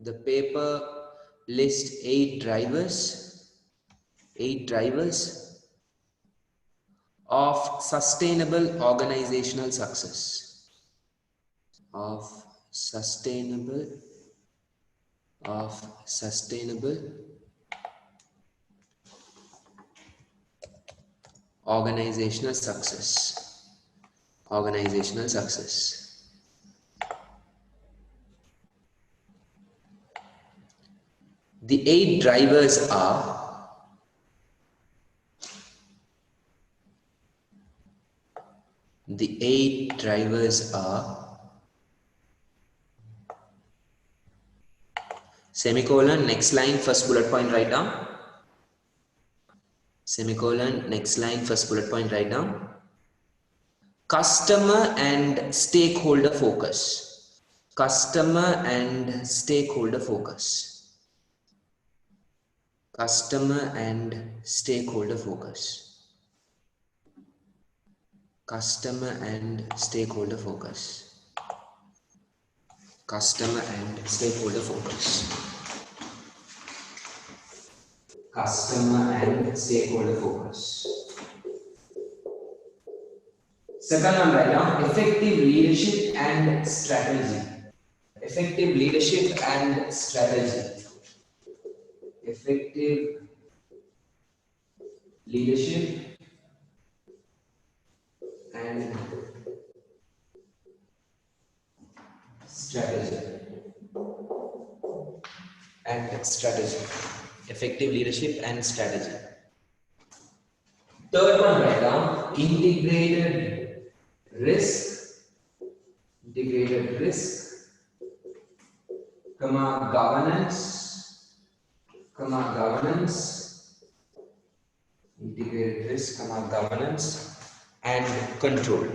The paper lists 8 drivers of sustainable organizational success. Of sustainable organizational success. The 8 drivers are semicolon, next line, first bullet point, write down. Semicolon, next line, first bullet point, write down. Customer and stakeholder focus. Customer and stakeholder focus. Customer and stakeholder focus. Customer and stakeholder focus. Customer and stakeholder focus. Customer and stakeholder focus. Second one, write down effective leadership and strategy. Effective leadership and strategy. Effective leadership and strategy. Effective leadership and strategy. Third one, write down integrated risk, governance, integrated risk, governance, and control.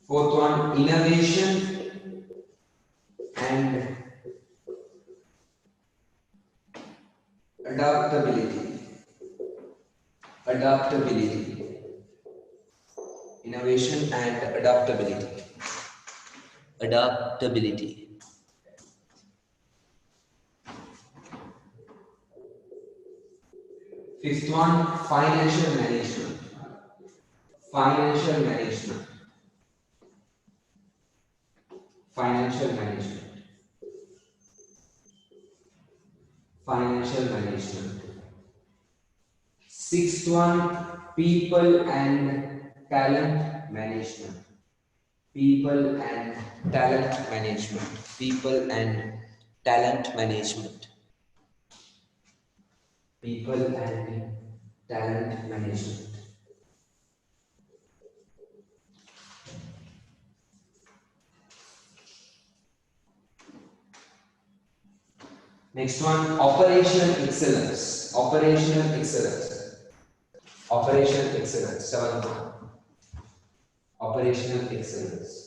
Fourth one, innovation and adaptability. Innovation and adaptability. Fifth one, financial management. Sixth one, people and talent management. Next one, operational excellence. Seventh one, operational excellence.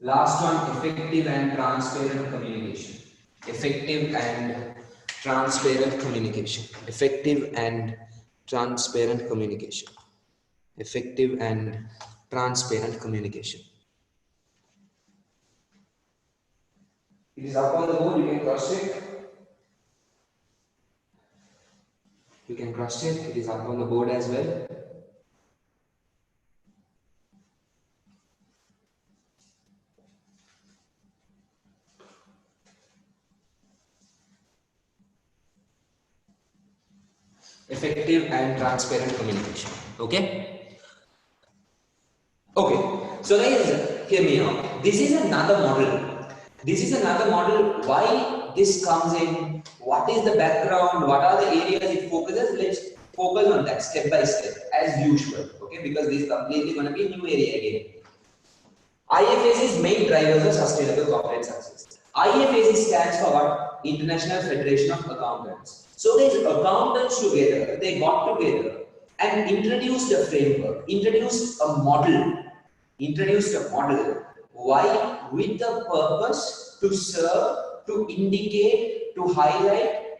Last one, effective and transparent communication. It is up on the board, you can cross check. It is up on the board as well. Effective and transparent communication. Okay, so guys, hear me out. This is another model. Why this comes in, what is the background, what are the areas it focuses. Let's focus on that step by step as usual. Okay, because this is completely going to be a new area again. IFAC's main drivers of sustainable corporate success. IFAC stands for what? International Federation of Accountants. So these accountants together, they got together and introduced a framework, introduced a model. Why? With the purpose to serve, to indicate, to highlight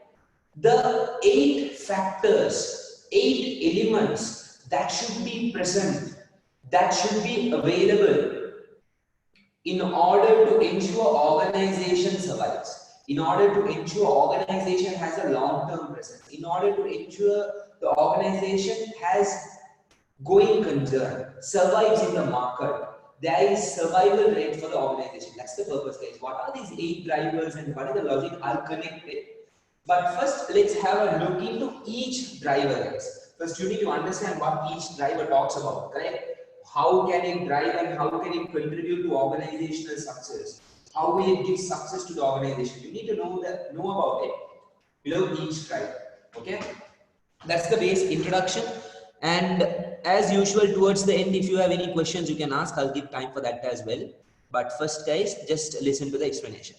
the 8 factors, 8 elements that should be present, that should be available in order to ensure organization survives, in order to ensure organization has a long-term presence, in order to ensure the organization has going concern, survives in the market, there is survival rate for the organization. That's the purpose, guys. What are these 8 drivers and what is the logic? I'll connect it. But first, let's have a look into each driver, guys. First, you need to understand what each driver talks about, correct? How can it drive and how can it contribute to organizational success? How will it give success to the organization? You need to know about it below each driver. Okay, that's the base introduction. And as usual, towards the end, if you have any questions, you can ask. I'll give time for that as well. But first, guys, just listen to the explanation.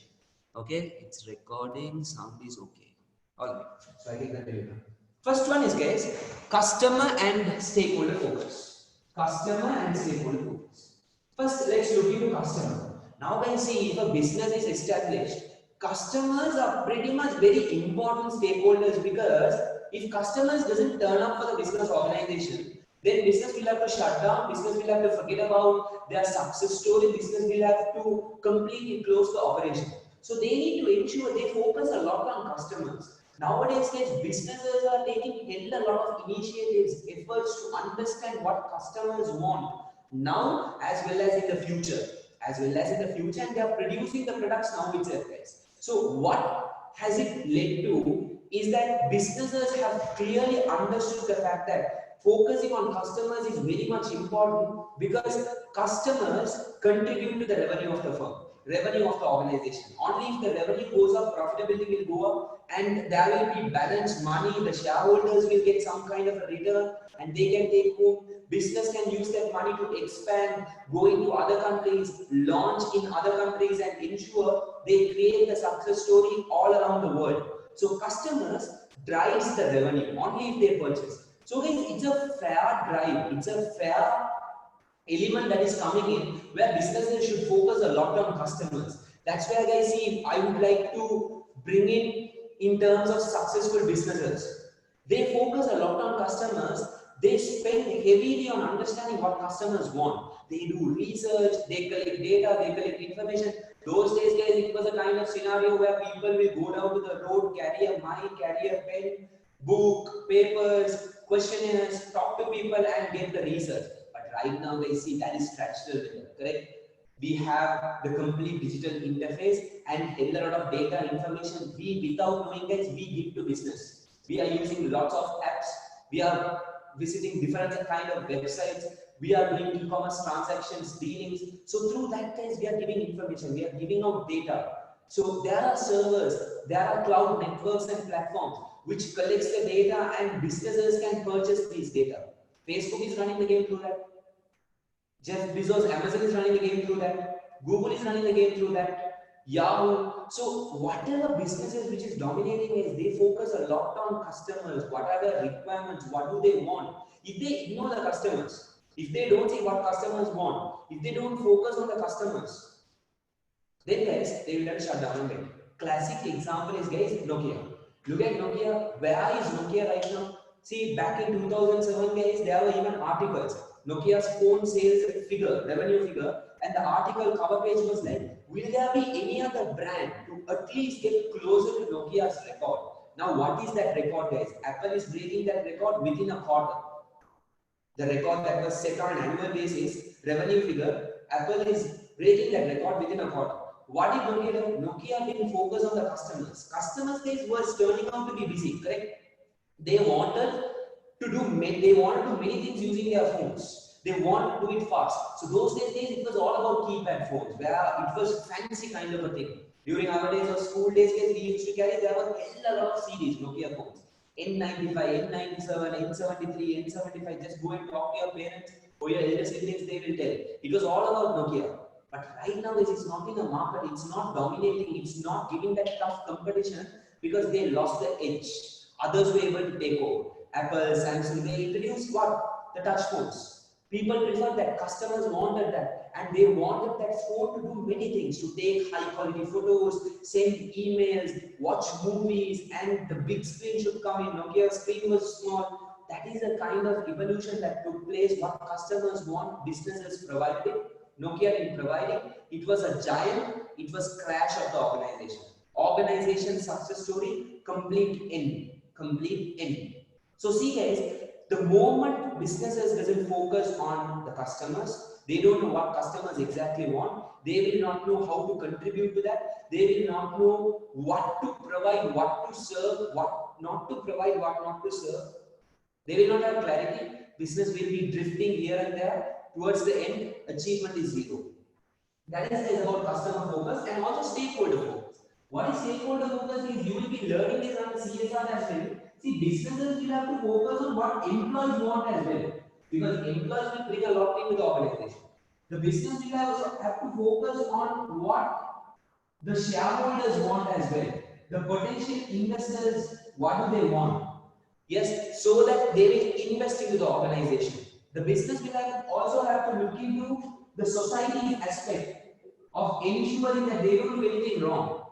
Okay, it's recording. Sound is okay. All right. So I can continue now. First one is, guys, customer and stakeholder focus. Customer and stakeholder focus. First, let's look into customer. Now, when see if a business is established, customers are pretty much very important stakeholders, because if customers doesn't turn up for the business organization, then business will have to shut down, business will have to forget about their success story, business will have to completely close the operation. So they need to ensure they focus a lot on customers. Nowadays, guys, businesses are taking a lot of initiatives, efforts to understand what customers want now as well as in the future. And they are producing the products now itself, guys. So what has it led to is that businesses have clearly understood the fact that focusing on customers is very much important, because customers contribute to the revenue of the firm, revenue of the organization. Only if the revenue goes up, profitability will go up, and there will be balanced money. The shareholders will get some kind of a return, and they can take home. Business can use that money to expand, go into other countries, launch in other countries, and ensure they create the success story all around the world. So customers drives the revenue only if they purchase. So guys, it's a fair drive, it's a fair element that is coming in, where businesses should focus a lot on customers. That's where, guys, see, I would like to bring in terms of successful businesses. They focus a lot on customers. They spend heavily on understanding what customers want. They do research, they collect data, they collect information. Those days, guys, it was a kind of scenario where people will go down to the road, carry a mic, carry a pen, book, papers, questionnaires, talk to people and get the research. But right now, guys, see, that is fractional, correct? We have the complete digital interface and a lot of data information. We, without knowing, guys, we give to business. We are using lots of apps. We are visiting different kind of websites. We are doing e-commerce transactions, dealings. So through that, guys, we are giving information. We are giving out data. So there are servers, there are cloud networks and platforms which collects the data, and businesses can purchase these data. Facebook is running the game through that. Jeff Bezos, Amazon is running the game through that. Google is running the game through that. Yahoo. So whatever businesses which is dominating is, they focus a lot on customers. What are the requirements? What do they want? If they ignore the customers, if they don't see what customers want, if they don't focus on the customers, then, guys, they will have to shut down again. Classic example is, guys, Nokia. Look at Nokia. Where is Nokia right now? See, back in 2007, guys, there were even articles. Nokia's phone sales figure, revenue figure, and the article cover page was like, will there be any other brand to at least get closer to Nokia's record? Now, what is that record, guys? Apple is breaking that record within a quarter. The record that was set on an annual basis, revenue figure, Apple is breaking that record within a quarter. What did Nokia do? Nokia didn't focus on the customers. Customers, guys, was turning out to be busy, correct? They wanted to do many things using their phones. They want to do it fast. So those days, it was all about keypad phones, where it was fancy kind of a thing. During our days of school days, we used to carry, there were a lot of series, Nokia phones. N95, N97, N73, N75, just go and talk to your parents or your elder siblings, they will tell. It was all about Nokia. But right now, this is not in the market, it's not dominating, it's not giving that tough competition, because they lost the edge. Others were able to take over. Apple, Samsung, they introduced what? The touch phones. People preferred that, customers wanted that, and they wanted that phone to do many things, to take high quality photos, send emails, watch movies, and the big screen should come in. Nokia's screen was small. That is a kind of evolution that took place. What customers want, businesses provided it. Nokia didn't provide it. It was a giant, it was crash of the organization. Organization success story, complete end. Complete end. So see guys, the moment businesses doesn't focus on the customers, they don't know what customers exactly want, they will not know how to contribute to that, they will not know what to provide, what to serve, what not to provide, what not to serve. They will not have clarity. Business will be drifting here and there. Towards the end, achievement is zero. That is about customer focus and also stakeholder focus. What is stakeholder focus is you will be learning this on the CSR as well. See, businesses will have to focus on what employees want as well. Because employees will bring a lot into the organization. The business will have to focus on what the shareholders want as well. The potential investors, what do they want? Yes, so that they will invest into the organization. The business will also have to look into the society aspect of ensuring that they don't do anything wrong.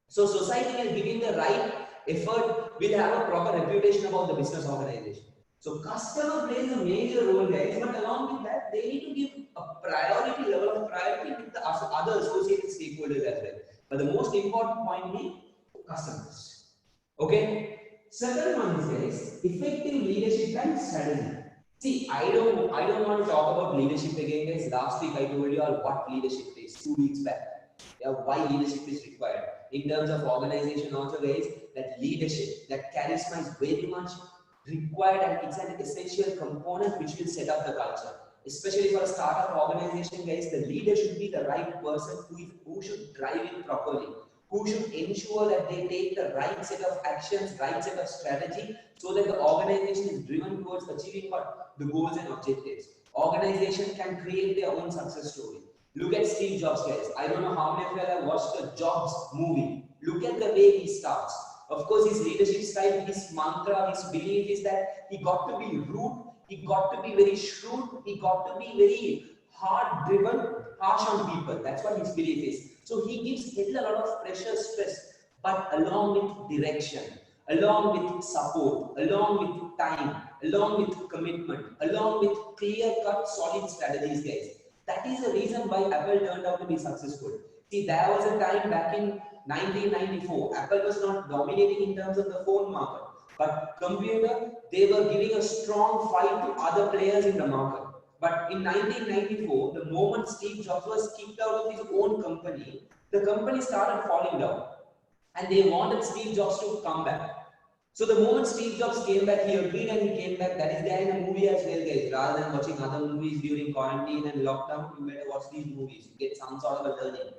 So society will giving the right effort, will have a proper reputation about the business organization. So customer plays a major role guys, but along with that, they need to give a priority level of priority to the other associated stakeholders as well. But the most important point being customers. Okay. Second one is guys, effective leadership and strategy. See, I don't want to talk about leadership again, guys. Last week I told you all what leadership is. 2 weeks back. Yeah, why leadership is required. In terms of organization also guys, that leadership, that charisma is very much required and it's an essential component which will set up the culture. Especially for a startup organization guys, the leader should be the right person who should drive it properly, who should ensure that they take the right set of actions, right set of strategy, so that the organization is driven towards achieving what? The goals and objectives. Organization can create their own success story. Look at Steve Jobs, guys. I don't know how many of you have watched the Jobs movie. Look at the way he starts. Of course, his leadership style, his mantra, his belief is that he got to be rude, he got to be very shrewd, he got to be very hard-driven, harsh on people. That's what his belief is. So he gives a lot of pressure, stress, but along with direction, along with support, along with time, along with commitment, along with clear-cut, solid strategies, guys. That is the reason why Apple turned out to be successful. See, there was a time back in 1994, Apple was not dominating in terms of the phone market, but computer, they were giving a strong fight to other players in the market. But in 1994, the moment Steve Jobs was kicked out of his own company, the company started falling down. And they wanted Steve Jobs to come back. So the moment Steve Jobs came back, he agreed and he came back. That is there in the movie as well, guys. Rather than watching other movies during quarantine and lockdown, you better watch these movies. You get some sort of a learning.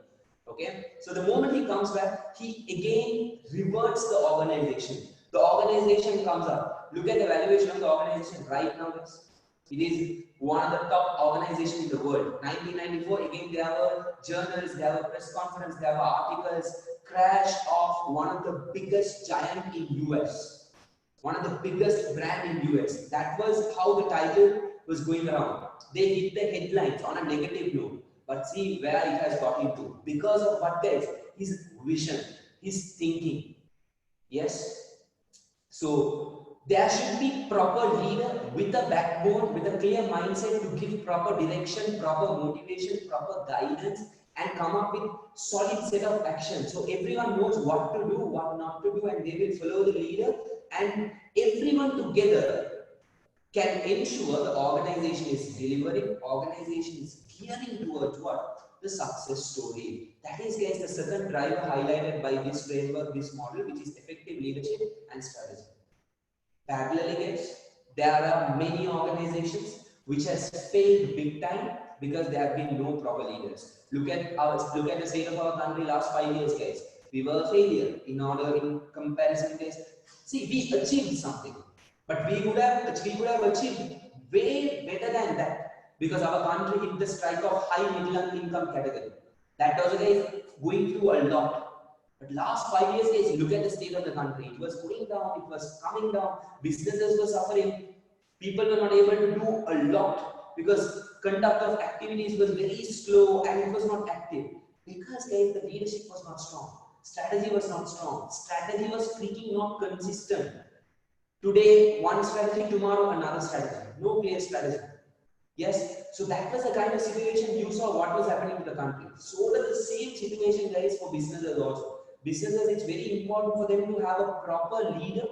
Okay? So the moment he comes back, he again reverts the organization. The organization comes up. Look at the valuation of the organization right now, guys. It is one of the top organizations in the world. 1994, again, there were journals, there were press conferences, there were articles. Crash of one of the biggest giant in US. One of the biggest brand in US. That was how the title was going around. They hit the headlines on a negative note. But see where it has got into. Because of what guys? His vision, his thinking. Yes? So there should be proper leader with a backbone, with a clear mindset to give proper direction, proper motivation, proper guidance, and come up with solid set of actions. So everyone knows what to do, what not to do, and they will follow the leader. And everyone together can ensure the organization is delivering, organization is gearing towards what? The success story. That is, guys, the second driver highlighted by this framework, this model, which is effective leadership and strategy. Parallelly, guys, there are many organizations which has failed big time because there have been no proper leaders. Look at the state of our country last 5 years, guys. We were a failure in comparison, guys. See, we achieved something, but we would have achieved way better than that because our country hit the strike of high middle income category. That was, guys, going through a lot. But last 5 years, guys, look at the state of the country. It was going down, it was coming down, businesses were suffering, people were not able to do a lot because conduct of activities was very slow and it was not active. Because guys, the leadership was not strong, strategy was not strong, strategy was freaking not consistent. Today, one strategy, tomorrow, another strategy. No clear strategy. Yes, so that was the kind of situation you saw what was happening to the country. So that the same situation, guys, for businesses also. Businesses, it's very important for them to have a proper leader,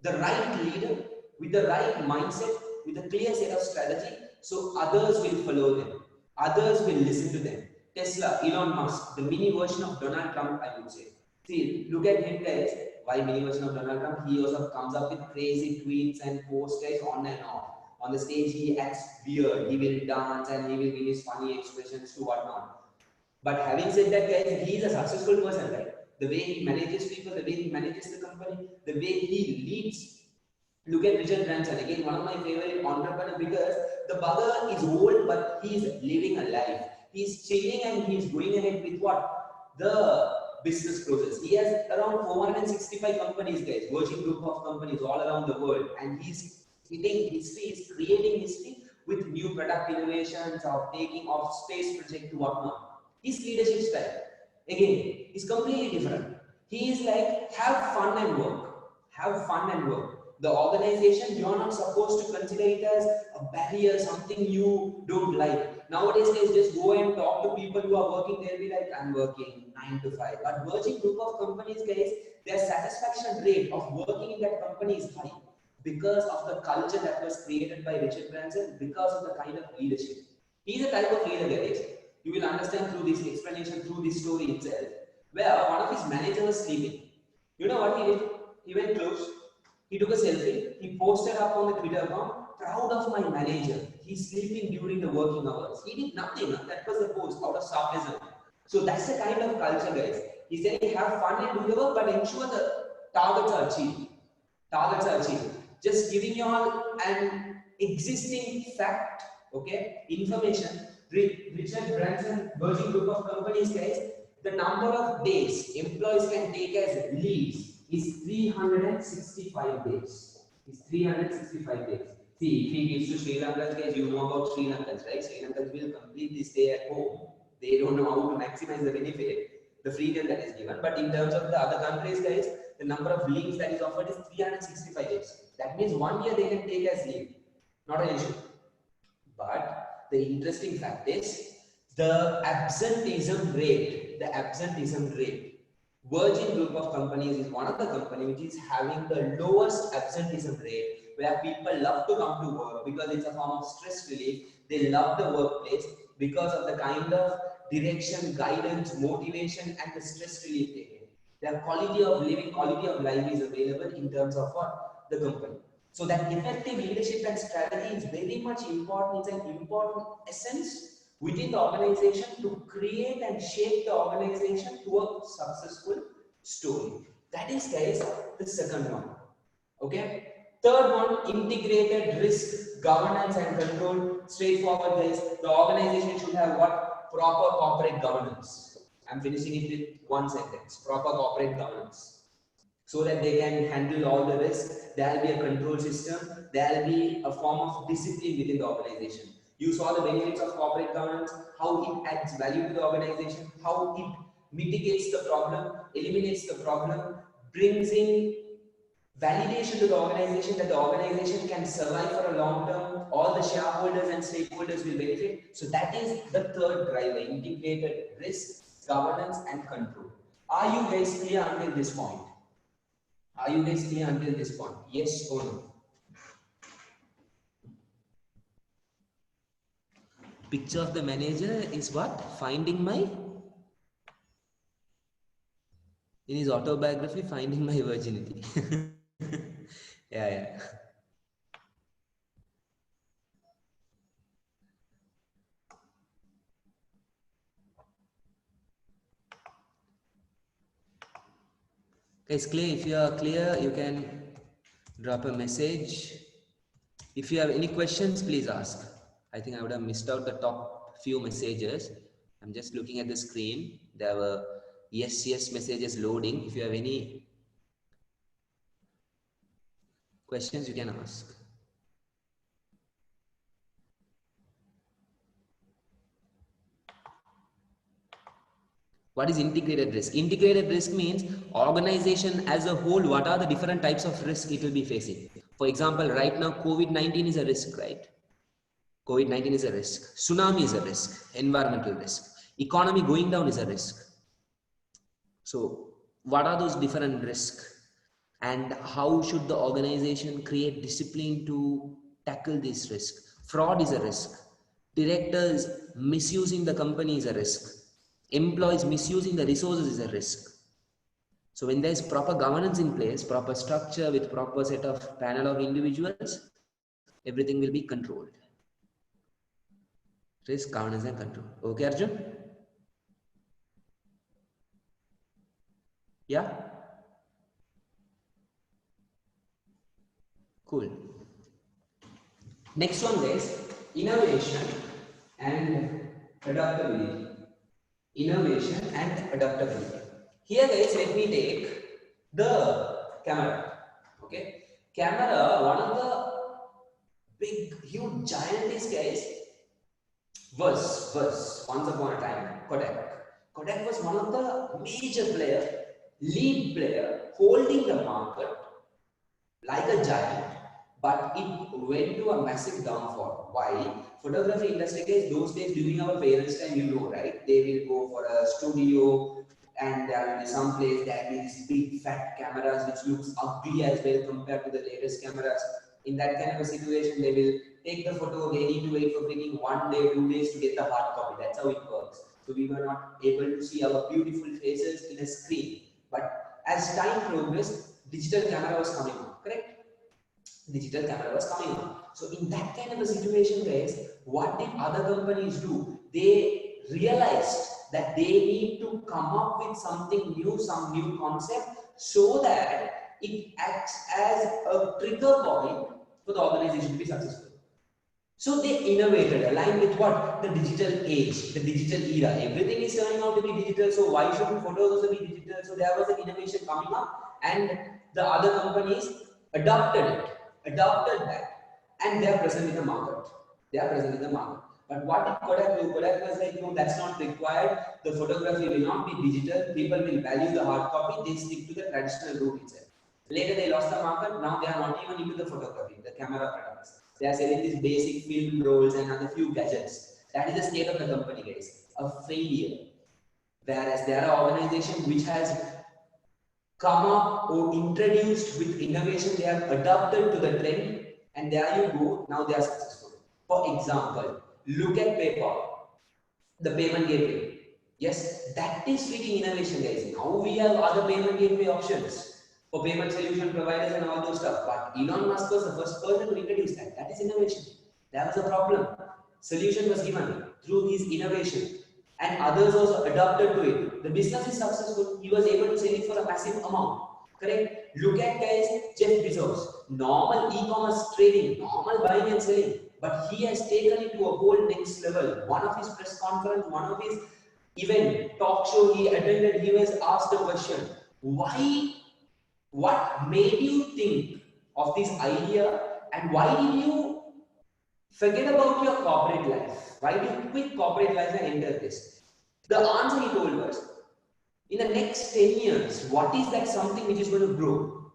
the right leader, with the right mindset, with a clear set of strategy, so others will follow them. Others will listen to them. Tesla, Elon Musk, the mini version of Donald Trump, I would say. See, look at him, guys. Why mini version of Donald Trump? He also comes up with crazy tweets and posts, guys, on and off. On the stage, he acts weird. He will dance and he will give his funny expressions to whatnot. But having said that, guys, he is a successful person, right? The way he manages people, the way he manages the company, the way he leads. Look at Richard Branson, again, one of my favorite entrepreneurs, because the bugger is old, but he is living a life. He's chilling and he's going ahead with what? The business process. He has around 465 companies, guys, Virgin Group of companies all around the world, and he's hitting history, he's creating history with new product innovations, of taking off space project to whatnot. His leadership style, again, is completely different. He is like, have fun and work. Have fun and work. The organization, you are not supposed to consider it as a barrier, something you don't like. Nowadays, guys, just go and talk to people who are working. They'll be like, I'm working 9 to 5. But Virgin Group of companies, guys, their satisfaction rate of working in that company is high because of the culture that was created by Richard Branson, because of the kind of leadership. He's a type of leader, guys. You will understand through this explanation, through this story itself, where one of his managers was sleeping. You know what he did? He went close. He took a selfie. He posted up on the Twitter account, proud of my manager. He's sleeping during the working hours. He did nothing. That was the post out of sarcasm. So that's the kind of culture, guys. He said, have fun and do the work, but ensure the targets are achieved. Targets are achieved. Just giving you all an existing fact, okay, information. Richard Branson, Virgin Group of companies, guys, the number of days employees can take as leaves is 365 days. Is 365 days. See, if he gives to Sri Lankans, guys, you know about Sri Lankans, right? Sri Lankans will completely stay at home. They don't know how to maximize the benefit, the freedom that is given. But in terms of the other countries, guys, the number of leaves that is offered is 365 days. That means 1 year they can take as leave. Not an issue. But the interesting fact is the absenteeism rate. Virgin Group of companies is one of the companies which is having the lowest absenteeism rate, where people love to come to work because it's a form of stress relief. They love the workplace because of the kind of direction, guidance, motivation, and the stress relief they get. Their quality of living, quality of life is available in terms of what? The company. So that effective leadership and strategy is very much important. It's an important essence within the organization to create and shape the organization to a successful story. That is, guys, the second one. Okay. Third one, integrated risk, governance and control. Straightforward, guys. The organization should have what? Proper corporate governance. I'm finishing it with one sentence. Proper corporate governance. So that they can handle all the risk. There will be a control system. There will be a form of discipline within the organization. You saw the benefits of corporate governance, how it adds value to the organization, how it mitigates the problem, eliminates the problem, brings in validation to the organization that the organization can survive for a long term. All the shareholders and stakeholders will benefit. So that is the third driver, integrated risk, governance and control. Are you guys clear until this point? Are you guys clear until this point? Yes or no? Picture of the manager is what? Finding my, in his autobiography, finding my virginity. Yeah. Guys, clear? If you are clear, you can drop a message. If you have any questions, please ask. I think I would have missed out the top few messages. I'm just looking at the screen. There were Yes message is loading. If you have any questions, you can ask. What is integrated risk? Integrated risk means organization as a whole, what are the different types of risk it will be facing. For example, right now, COVID-19 is a risk, right? COVID-19 is a risk. Tsunami is a risk. Environmental risk. Economy going down is a risk. So what are those different risks? And how should the organization create discipline to tackle this risk? Fraud is a risk. Directors misusing the company is a risk. Employees misusing the resources is a risk. So when there is proper governance in place, proper structure with proper set of panel of individuals, everything will be controlled. Risk, governance and control. Okay, Arjun? Yeah? Cool. Next one is innovation and adaptability. Innovation and adaptability. Here guys, let me take the camera. Okay, camera, one of the big, huge, giantest guys was once upon a time Kodak. Kodak was one of the major player, lead player, holding the market like a giant, but it went to a massive downfall. Why? Photography industry guys, those days during our parents' time, you know, right? They will go for a studio and there will be some place that is big fat cameras which looks ugly as well compared to the latest cameras. In that kind of a situation, they will take the photo, they need to wait for bringing 1 day, 2 days to get the hard copy. That's how it works. So we were not able to see our beautiful faces in a screen. But as time progressed, digital camera was coming up, correct? Digital camera was coming up. So in that kind of a situation, guys, what did other companies do? They realized that they need to come up with something new, some new concept, so that it acts as a trigger point for the organization to be successful. So they innovated, aligned with what? The digital age, the digital era. Everything is turning out to be digital, so why shouldn't photos also be digital? So there was an innovation coming up, and the other companies adopted that, and they are present in the market. They are present in the market. But what did Kodak do? Kodak was like, no, that's not required. The photography will not be digital. People will value the hard copy. They stick to the traditional route itself. Later they lost the market. Now they are not even into the photography, the camera products. They are selling these basic film rolls and other few gadgets. That is the state of the company, guys. A failure. Whereas there are organizations which has come up or introduced with innovation, they have adapted to the trend, and there you go, now they are successful. For example, look at PayPal, the payment gateway. Yes, that is freaking innovation, guys. Now we have other payment gateway options for payment solution providers and all those stuff. But Elon Musk was the first person to introduce that. That is innovation. That was a problem. Solution was given through his innovation, and others also adapted to it. The business is successful. He was able to sell it for a massive amount. Correct? Look at guys, Jeff Bezos. Normal e-commerce trading, normal buying and selling. But he has taken it to a whole next level. One of his press conference, one of his event, talk show he attended, he was asked a question. Why? What made you think of this idea, and why did you forget about your corporate life? Why did you quit corporate life and enter this? The answer he told was, in the next 10 years, what is that something which is going to grow?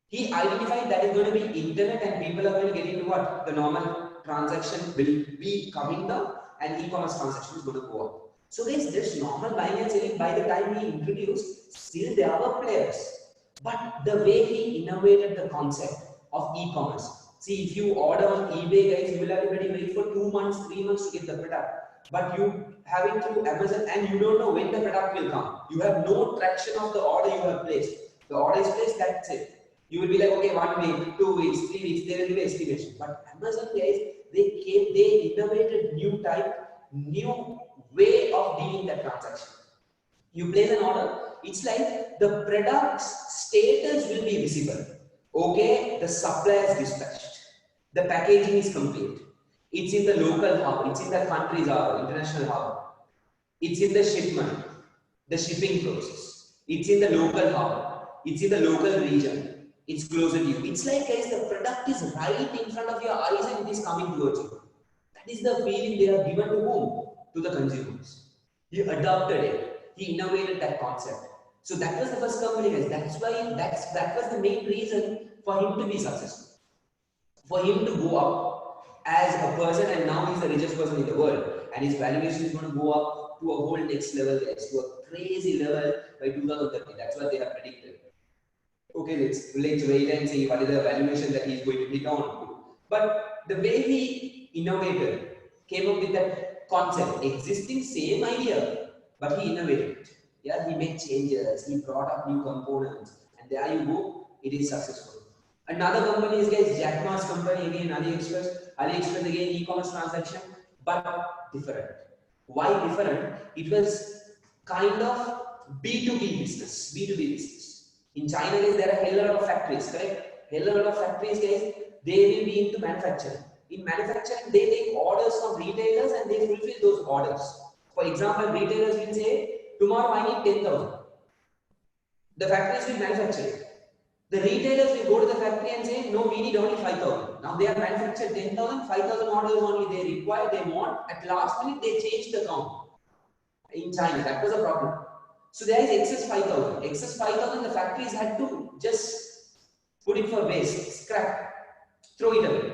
He identified that is going to be internet, and people are going to get into what? The normal transaction will be coming down and e-commerce transaction is going to go up. So guys, this normal buying and selling, by the time he introduced, still there were players. But the way he innovated the concept of e-commerce. See, if you order on eBay, guys, you will have to wait for 2 months, 3 months to get the product. But you have it through Amazon and you don't know when the product will come. You have no traction of the order you have placed. The order is placed, that's it. You will be like, okay, 1 week, 2 weeks, 3 weeks, there will be estimation. But Amazon, guys, they innovated new type, new way of dealing that transaction. You place an order, it's like the product's status will be visible. Okay, the supplier is dispatched. The packaging is complete. It's in the local hub, it's in the country's hub, international hub. It's in the shipment. the shipping process. It's in the local hub. It's in the local region. It's closer to you. It's like, guys, the product is right in front of your eyes and it is coming towards you. That is the feeling they are given to whom? To the consumers. He adopted it. He innovated that concept. So that was the first company, guys. That's why that was the main reason for him to be successful. For him to go up as a person, and now he's the richest person in the world. And his valuation is going to go up to a whole next level, guys, to a crazy level by 2030. That's what they have predicted. Okay, let's wait and see what is the valuation that he's going to hit on. But the way he innovated, came up with that concept, existing same idea, but he innovated it. Yeah, he made changes, he brought up new components, and there you go, it is successful. Another company is, guys, Jack Ma's company, again AliExpress. AliExpress again e-commerce transaction, but different. Why different? It was kind of B2B business. B2B business. In China, guys, there are a hell lot of factories, correct? Hell lot of factories, guys, they will be into manufacturing. In manufacturing, they take orders from retailers and they fulfill those orders. For example, retailers will say, tomorrow I need 10,000. The factories will manufacture it. The retailers will go to the factory and say, no, we need only 5,000. Now they have manufactured 10,000, 5,000 orders only they require, they want. At last minute, they change the count. In China, that was a problem. So there is excess 5,000. Excess 5,000, the factories had to just put it for waste, scrap, throw it away.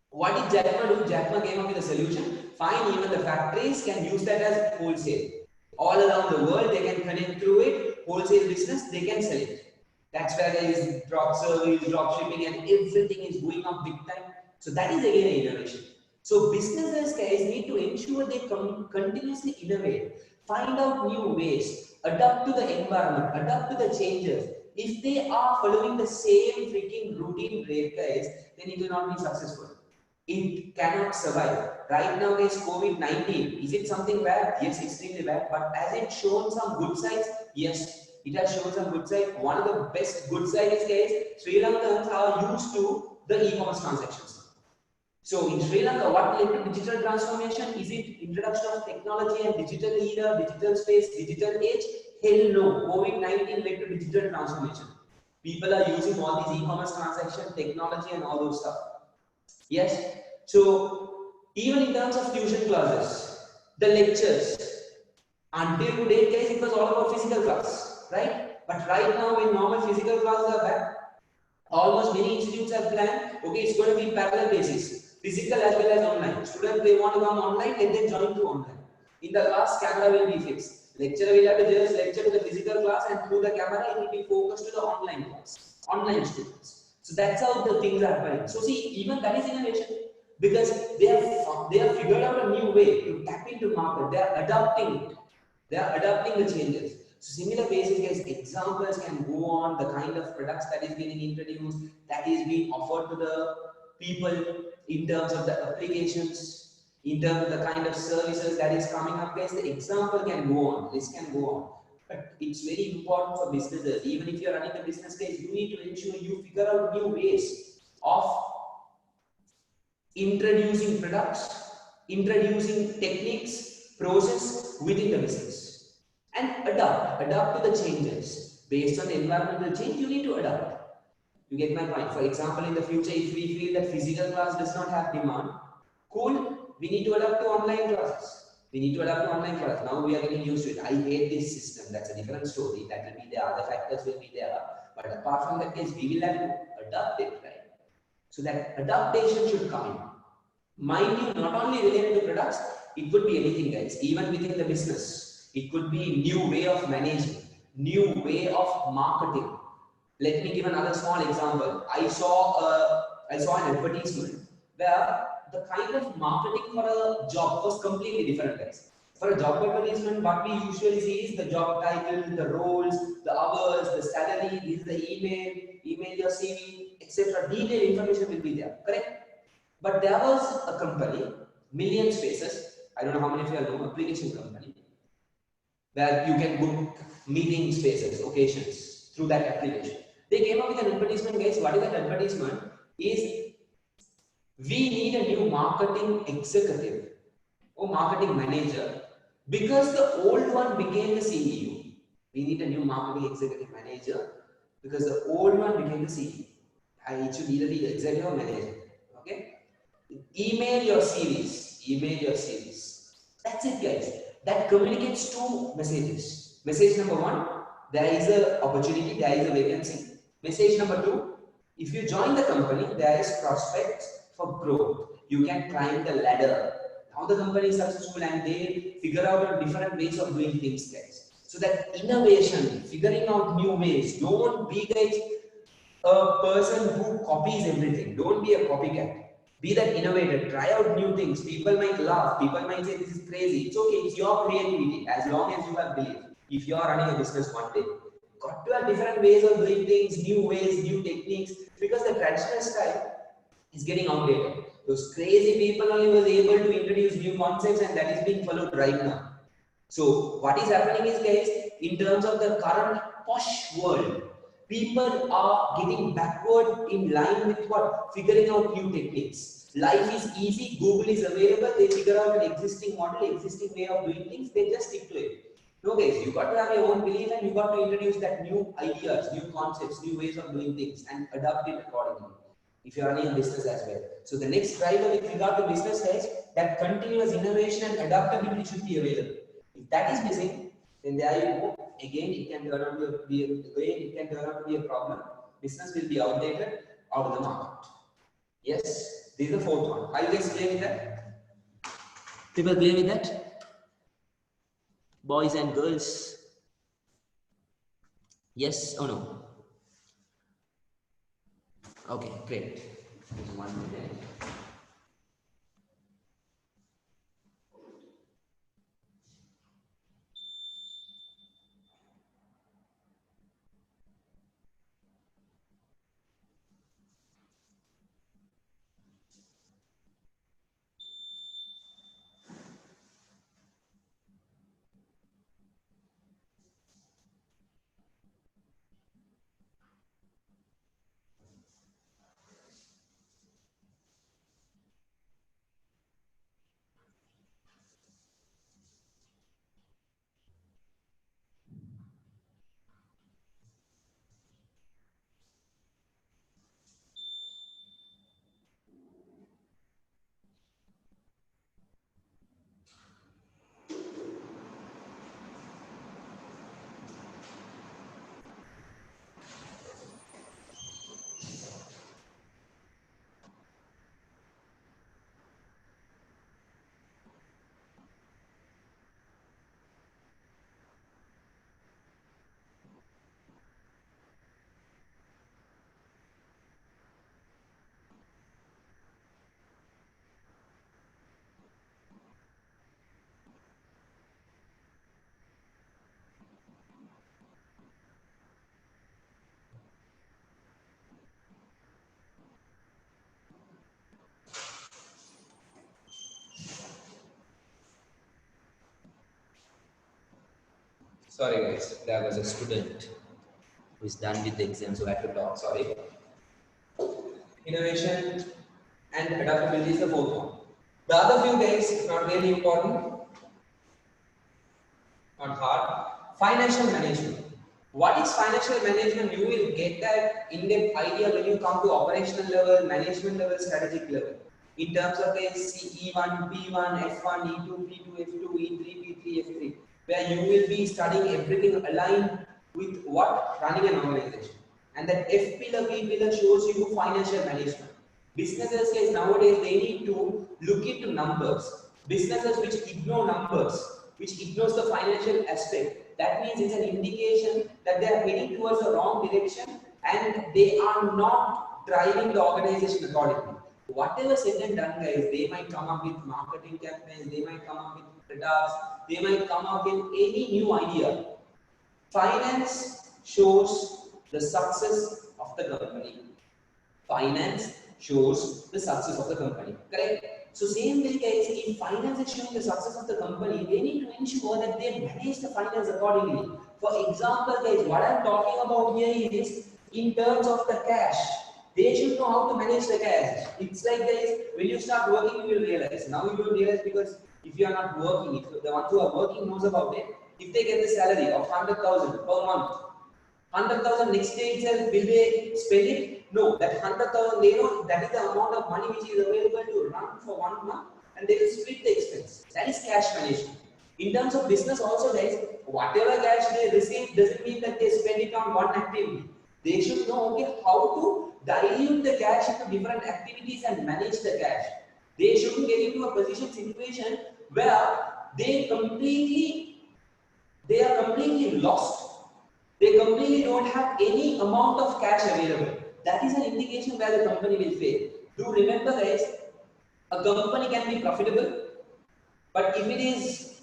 What did Jack Ma do? Jack Ma came up with a solution. Fine, even the factories can use that as wholesale. All around the world, they can connect through it, wholesale business, they can sell it. That's where there is drop service, drop shipping, and everything is going up big time. So that is again innovation. So businesses, guys, need to ensure they continuously innovate, find out new ways, adapt to the environment, adapt to the changes. If they are following the same freaking routine rate, guys, then it will not be successful. It cannot survive. Right now, guys, COVID-19, is it something bad? Yes, extremely bad. But has it shown some good sides? Yes. It has shown some good side. One of the best good sides is, guys, Sri Lankans are used to the e-commerce transactions. So in Sri Lanka, what led to digital transformation? Is it introduction of technology and digital era, digital space, digital age? Hell no. COVID-19 led to digital transformation. People are using all these e-commerce transaction, technology and all those stuff. Yes. So even in terms of tuition classes, the lectures, until today, guys, it was all about physical class, right? But right now, when normal physical classes are back, almost many institutes have planned, okay, it's going to be parallel basis, physical as well as online. Students, they want to come online, let them join to online. In the class, camera will be fixed. Lecturer will have to just lecture to the physical class, and through the camera, it will be focused to the online class, online students. So that's how the things are happening. So see, even that is innovation, because they have figured out a new way to tap into market. They are adapting it. They are adapting the changes. So similar basis, guys, examples can go on, the kind of products that is being introduced, that is being offered to the people in terms of the applications, in terms of the kind of services that is coming up, guys. The example can go on, this can go on. But it's very important for businesses. Even if you're running a business case, you need to ensure you figure out new ways of introducing products, introducing techniques, process within the business, and adapt to the changes. Based on the environmental change, you need to adapt. You get my point? For example, in the future, if we feel that physical class does not have demand, cool, we need to adapt to online classes. We need to adapt to online class. Now we are getting used to it. I hate this system. That's a different story. That will be there. Other factors will be there. But apart from that case, we will have to adapt it, right? So that adaptation should come in. Mind you, not only related to products, it could be anything, guys. Even within the business, it could be new way of managing, new way of marketing. Let me give another small example. I saw an advertisement where the kind of marketing for a job was completely different, guys. For a job advertisement, what we usually see is the job title, the roles, the hours, the salary, this is the email your CV, etc. Detailed information will be there, correct? But there was a company, Million Spaces, I don't know how many of you know, application company, where you can book meeting spaces, occasions through that application. They came up with an advertisement, guys. What is that advertisement? Is we need a new marketing executive or marketing manager because the old one became the CEO. We need a new marketing executive manager because the old one became the CEO. It should either be the executive or manager. Okay? Email your series. Email your series. That's it, guys. That communicates two messages. Message number one, there is a opportunity, there is a vacancy. Message number two, if you join the company, there is prospects for growth. You can climb the ladder. Now the company is successful and they figure out different ways of doing things, guys. So that innovation, figuring out new ways. Don't be, guys, a person who copies everything. Don't be a copycat. Be that innovator. Try out new things. People might laugh. People might say this is crazy. It's okay. It's your creativity. As long as you have belief. If you are running a business one day, got to have different ways of doing things, new ways, new techniques. Because the traditional style is getting outdated. Those crazy people only was able to introduce new concepts, and that is being followed right now. So what is happening is, guys, in terms of the current posh world, people are getting backward in line with what? Figuring out new techniques. Life is easy, Google is available, they figure out an existing model, existing way of doing things, they just stick to it. No, guys, you got to have your own belief and you got to introduce that new ideas, new concepts, new ways of doing things and adapt it accordingly. If you are running a business as well. So the next driver with regard to business is that continuous innovation and adaptability should be available. If that is missing, then there you go. Again, it can turn out to be a problem. Business will be outdated, out of the market. Yes, this is the fourth one. Are you guys clear with that? People clear with that? Boys and girls? Yes or no? Okay, great. 1 minute. Sorry guys, there was a student who is done with the exam, so I have to talk. Sorry. Innovation and adaptability is the fourth one. The other few guys, not really important, not hard. Financial management. What is financial management? You will get that in-depth idea when you come to operational level, management level, strategic level. In terms of E1, P1, F1, E2, P2, F2, E3, P3, F3, where you will be studying everything aligned with what? Running an organization. And that F pillar, P pillar shows you financial management. Businesses guys nowadays they need to look into numbers. Businesses which ignore numbers, which ignores the financial aspect, that means it's an indication that they are heading towards the wrong direction and they are not driving the organization accordingly. Whatever said and done, guys, they might come up with marketing campaigns, they might come up with products, they might come up with any new idea. Finance shows the success of the company. Finance shows the success of the company. Correct? So same way guys, if finance is showing the success of the company, they need to ensure that they manage the finance accordingly. For example guys, what I am talking about here is in terms of the cash. They should know how to manage the cash. It's like guys, when you start working, you will realize. Now you will realize because if you are not working, if the ones who are working knows about it, If they get the salary of 100,000 per month, 100,000 next day itself, will they spend it? No, that 100,000, they know that is the amount of money which is available to run for 1 month, and they will split the expense. That is cash management. In terms of business also, guys, whatever cash they receive doesn't mean that they spend it on one activity. They should know, okay, how to dilute the cash into different activities and manage the cash. They shouldn't get into a situation where they are completely lost. They completely don't have any amount of cash available. That is an indication where the company will fail. Do remember, guys, a company can be profitable, but if it is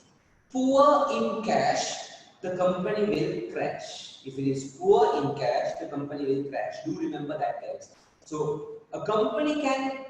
poor in cash, the company will crash. If it is poor in cash, the company will crash. Do remember that, guys. So a company can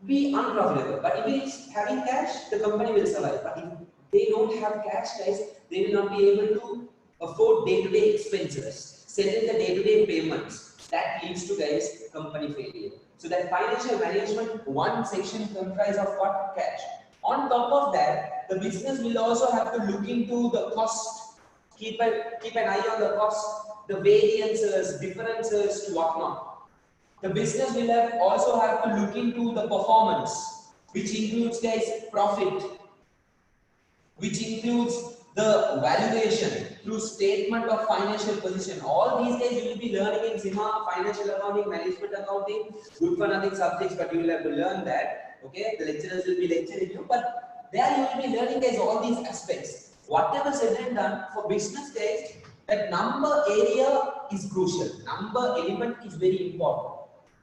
be unprofitable, but if it is having cash, the company will survive. But if they don't have cash, guys, they will not be able to afford day-to-day expenses, settle the day-to-day payments. That leads to, guys, company failure. So that financial management, one section comprises of what? Cash. On top of that, the business will also have to look into the cost, keep an eye on the cost, the variances, differences to whatnot. The business will also have to look into the performance, which includes, guys, profit, which includes the valuation through statement of financial position. All these days you will be learning in SIMA, financial accounting, management accounting, good for nothing subjects, but you will have to learn that. Okay, the lecturers will be lecturing you, but there you will be learning, guys, all these aspects. Whatever said and done for business, guys, that number area is crucial. Number element is very important.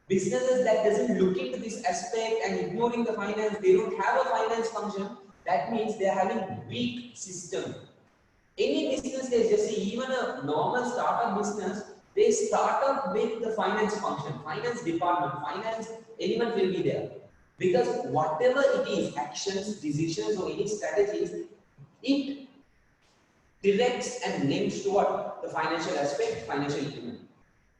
Businesses that doesn't look into this aspect and ignoring the finance, they don't have a finance function. That means they are having weak system. Any business, they just see, even a normal startup business, they start up with the finance function, finance department, finance element will be there. Because whatever it is, actions, decisions, or any strategies, it directs and links to what? The financial aspect, financial element.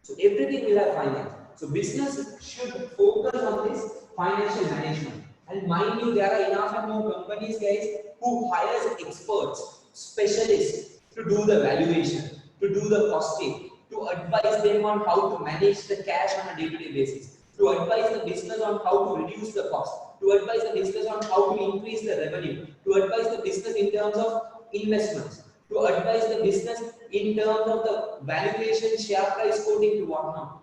So everything will have finance. So business should focus on this financial management. And mind you, there are enough and more companies, guys, who hires experts, specialists to do the valuation, to do the costing, to advise them on how to manage the cash on a day-to-day basis, to advise the business on how to reduce the cost, to advise the business on how to increase the revenue, to advise the business in terms of investments, to advise the business in terms of the valuation, share price coding, to whatnot.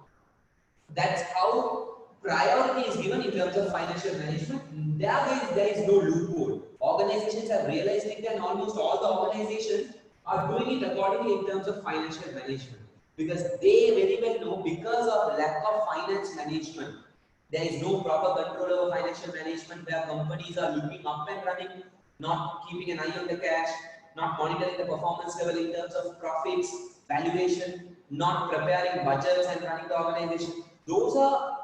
That's how priority is given in terms of financial management. There is no loophole. Organizations have realized it, and almost all the organizations are doing it accordingly in terms of financial management. Because they very well know, because of lack of finance management, there is no proper control over financial management, where companies are looking up and running, not keeping an eye on the cash, not monitoring the performance level in terms of profits, valuation, not preparing budgets and running the organization. Those are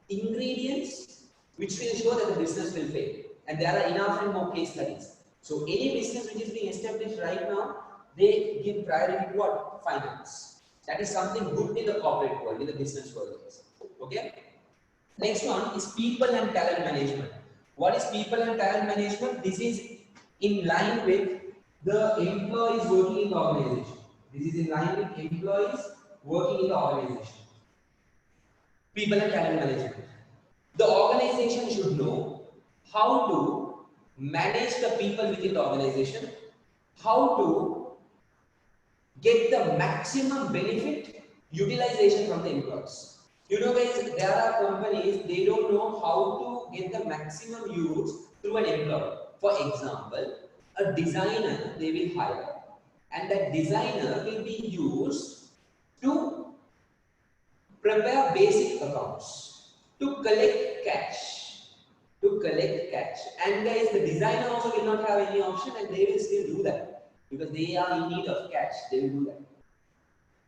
ingredients which will ensure that the business will fail. And there are enough and more case studies. So any business which is being established right now, they give priority to what? Finance. That is something good in the corporate world, in the business world. Okay? Next one is people and talent management. What is people and talent management? This is in line with the employees working in the organization. This is in line with employees working in the organization. People and talent management. The organization should know how to manage the people within the organization, how to get the maximum benefit utilization from the employees. You know, guys, there are companies, they don't know how to get the maximum use through an employee. For example, a designer they will hire, and that designer will be used to prepare basic accounts, to collect cash, and guys, the designer also will not have any option, and they will still do that because they are in need of cash. They will do that.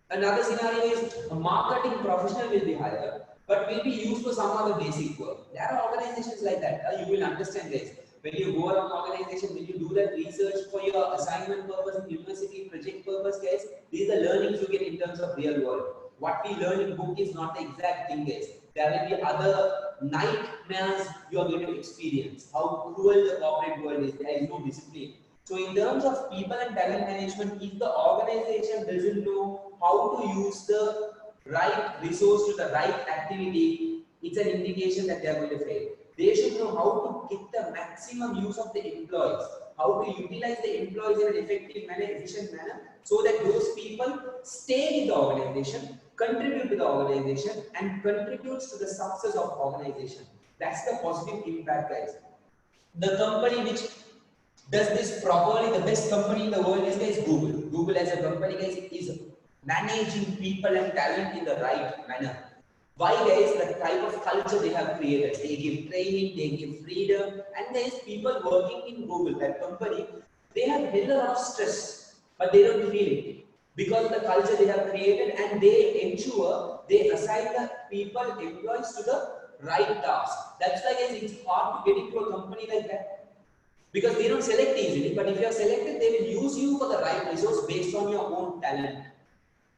Another scenario is a marketing professional will be hired, but will be used for some other basic work. There are organizations like that. You will understand this. When you go around organization, when you do that research for your assignment purpose, university project purpose, guys, these are learnings you get in terms of real world. What we learn in book is not the exact thing, guys. There will be other nightmares you are going to experience. How cruel the corporate world is. There is no discipline. So in terms of people and talent management, if the organization doesn't know how to use the right resource to the right activity, it's an indication that they are going to fail. They should know how to get the maximum use of the employees, how to utilize the employees in an effective manner, efficient manner, so that those people stay with the organization, contribute to the organization, and contributes to the success of organization. That's the positive impact, guys. The company which does this properly, the best company in the world is guys Google. Google as a company guys is managing people and talent in the right manner. Why guys? The type of culture they have created. They give training, they give freedom, and there is people working in Google, that company, they have a lot of stress, but they don't feel it because of the culture they have created, and they ensure they assign the people, employees to the right task. That's why guys it's hard to get into a company like that, because they don't select easily, but if you are selected, they will use you for the right resource based on your own talent.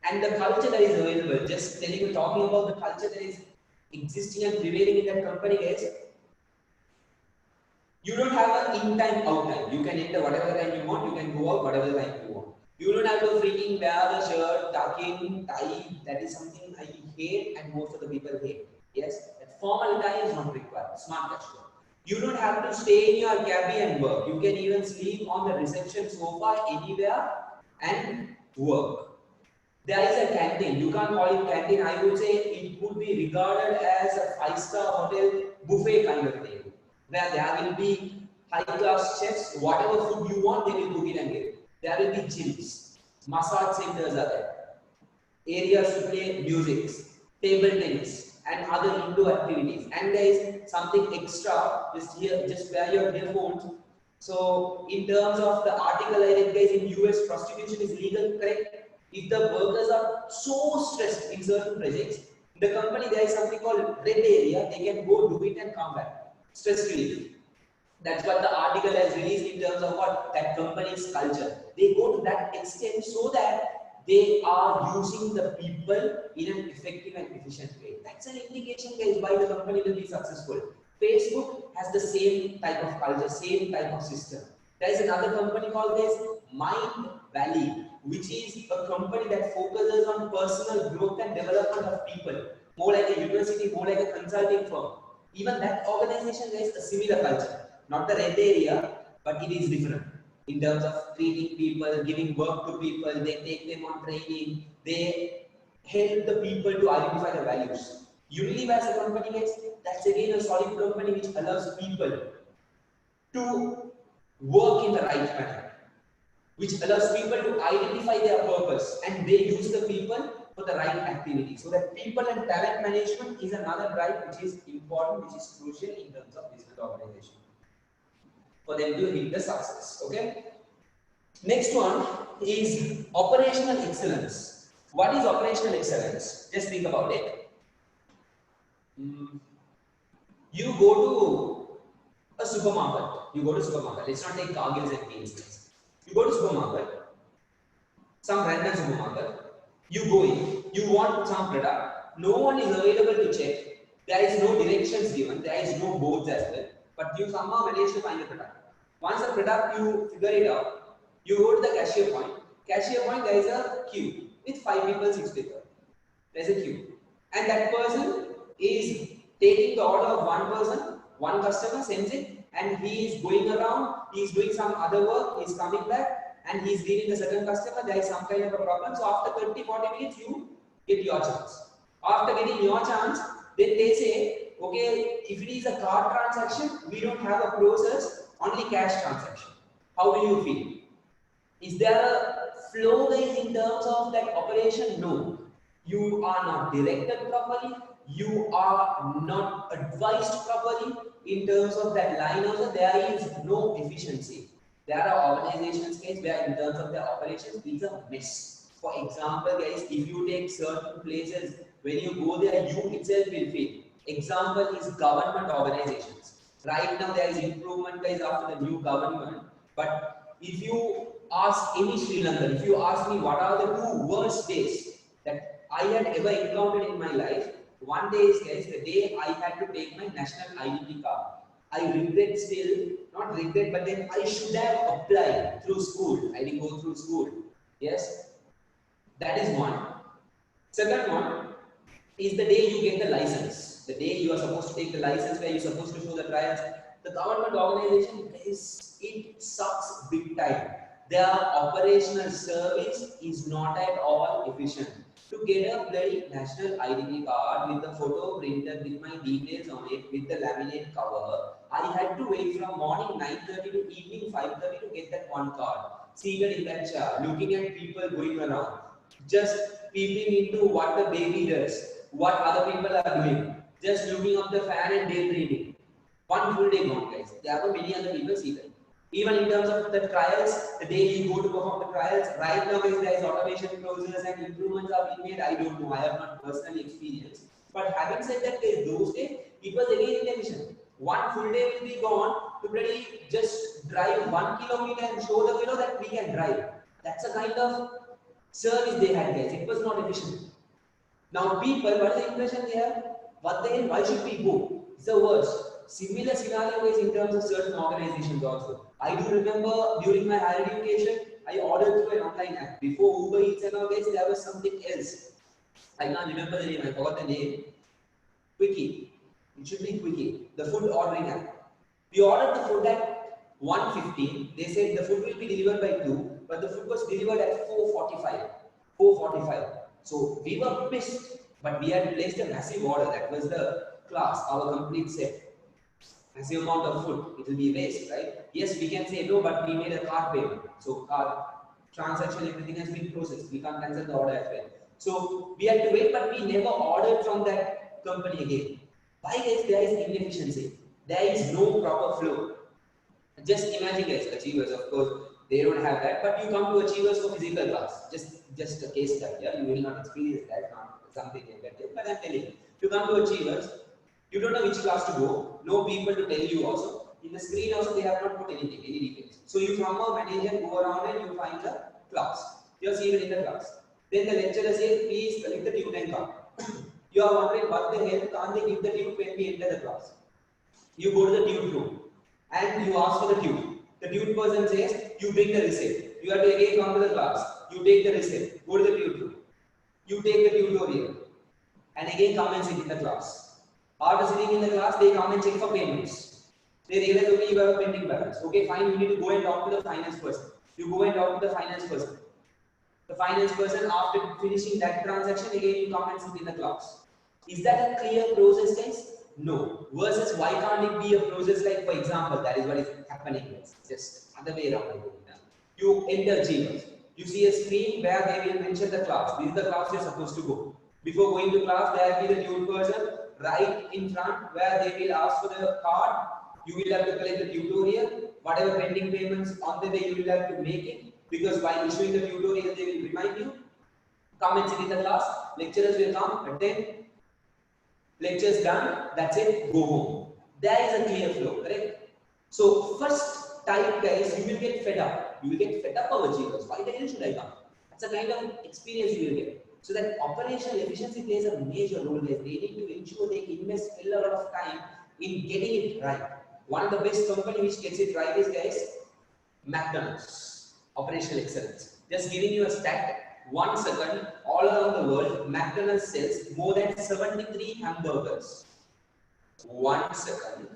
And the culture that is available, just telling you, talking about the culture that is existing and prevailing in that company, guys, you don't have an in-time, out-time. You can enter whatever time you want, you can go out whatever time you want. You don't have to freaking wear the shirt, tuck in, tie. That is something I hate and most of the people hate. Yes, that formal tie is not required. Smart casual. You don't have to stay in your cabin and work. You can even sleep on the reception sofa anywhere and work. There is a canteen. You can't call it canteen. I would say it would be regarded as a five-star hotel buffet kind of thing, where there will be high-class chefs. Whatever food you want, they will cook it and give it. There will be gyms, massage centers are there, areas to play music, table tennis, and other indoor activities. And there is something extra. Just wear your earphones. So, in terms of the article I read, guys, in US, prostitution is legal, correct? If the workers are so stressed in certain projects, in the company there is something called red area. They can go do it and come back. Stress relief. That's what the article has released in terms of what that company's culture. They go to that extent so that they are using the people in an effective and efficient way. That's an indication, guys, why the company will be successful. Facebook has the same type of culture, same type of system. There is another company called this Mind Valley, which is a company that focuses on personal growth and development of people, more like a university, more like a consulting firm. Even that organization has a similar culture, not the red area, but it is different in terms of treating people, giving work to people. They take them on training, they help the people to identify the values. Unilever as a company, that's again a solid company which allows people to work in the right manner, which allows people to identify their purpose, and they use the people for the right activity. So that people and talent management is another drive which is important, which is crucial in terms of business organization for them to hit the success. Okay. Next one is operational excellence. What is operational excellence? Just think about it. You go to a supermarket. Let's not take Cargills and Beans. You go to supermarket, some random supermarket. You go in. You want some product. No one is available to check. There is no directions given. There is no boards as well. But you somehow manage to find the product. Once the product you figure it out, you go to the cashier point. Cashier point, there is a queue with 5 people, 6 people. There is a queue. And that person is taking the order of one person, one customer sends it, and he is going around, he is doing some other work, he is coming back, and he is dealing with a certain customer. There is some kind of a problem. So after 30-40 minutes, you get your chance. After getting your chance, then they say, okay, if it is a card transaction, we don't have a process, only cash transaction. How do you feel? Is there a flow, guys, in terms of that operation? No. You are not directed properly. You are not advised properly in terms of that line. Also, there is no efficiency. There are organizations, guys, where in terms of their operations, it's a mess. For example, guys, if you take certain places, when you go there, you itself will feel. Example is government organizations. Right now, there is improvement, guys, after the new government. But if you ask any Sri Lankan, if you ask me what are the 2 worst days that I had ever encountered in my life, one day is, guys, the day I had to take my national identity card. I regret still, not regret, but then I should have applied through school. I didn't go through school. Yes, that is one. Second one is the day you get the license. The day you are supposed to take the license, where you're supposed to show the trials. The government organization it sucks big time. Their operational service is not at all efficient. To get a bloody national identity card with the photo printed with my details on it with the laminate cover, I had to wait from morning 9:30 to evening 5:30 to get that one card. Seated in that chair, looking at people going around, just peeping into what the baby does, what other people are doing, just looking up the fan and daydreaming. One full day gone, guys. There were many other people seated. Even in terms of the trials, the day you go to perform the trials, right now guys, there is automation process and improvements are being made. I don't know, I have not personally experienced. But having said that, guys, those days, it was again inefficient. One full day will be gone to really just drive 1 kilometer and show the fellow that we can drive. That's a kind of service they had, guys. It was not efficient. Now people, what is the impression they have? What the hell, why should we go? It's the worst. Similar scenario is in terms of certain organizations also. I do remember during my higher education, I ordered through an online app. Before Uber Eats and all this, there was something else. I can't remember the name, I forgot the name. Quickie. It should be Quickie, the food ordering app. We ordered the food at 1:15. They said the food will be delivered by 2, but the food was delivered at 4:45. 4:45. So we were pissed, but we had placed a massive order. That was the class, our complete set. Massive amount of food, it will be waste, right? Yes, we can say no, but we made a card payment. So card transaction, everything has been processed. We can't cancel the order as well. So we had to wait, but we never ordered from that company again. Why guys? There is inefficiency. There is no proper flow. Just imagine guys, achievers, of course, they don't have that, but you come to achievers for physical class. Just a case study, yeah? You will not experience that, not something negative, but I'm telling you. You come to achievers, you don't know which class to go, no people to tell you also. In the screen also, they have not put anything, any details. So you from a manager go around and you find the class. You are seated in the class. Then the lecturer says, please collect the tube and card. You are wondering what the hell, can't they give the tube when we enter the class? You go to the tube room and you ask for the tube. The tube person says, you bring the receipt. You have to again come to the class. You take the receipt. Go to the tube room. You take the tutorial. And again come and sit in the class. After sitting in the class, they come and check for payments. They realize, okay, you have a pending balance. Okay, fine, you need to go and talk to the finance person. You go and talk to the finance person. The finance person, after finishing that transaction, again you come and sit in the class. Is that a clear process, guys? No. Versus why can't it be a process like, for example, that is what is happening, guys. Just other way around. You enter Gmail. You see a screen where they will mention the class. This is the class you're supposed to go. Before going to class, there will be the tube person right in front where they will ask for the card. You will have to collect the tutorial. Whatever pending payments on the way, you will have to make it. Because by issuing the tutorial, they will remind you. Come and sit in the class. Lecturers will come, attend. Lectures done, that's it, go home. There is a clear flow, correct? So first type guys, you will get fed up. You will get fed up of achievers. Why the hell should I come? That's a kind of experience you will get. So that operational efficiency plays a major role guys. They need to ensure they invest a lot of time in getting it right. One of the best company which gets it right is guys, McDonald's. Operational excellence. Just giving you a stat. 1 second, all around the world, McDonald's sells more than 73 hamburgers. 1 second,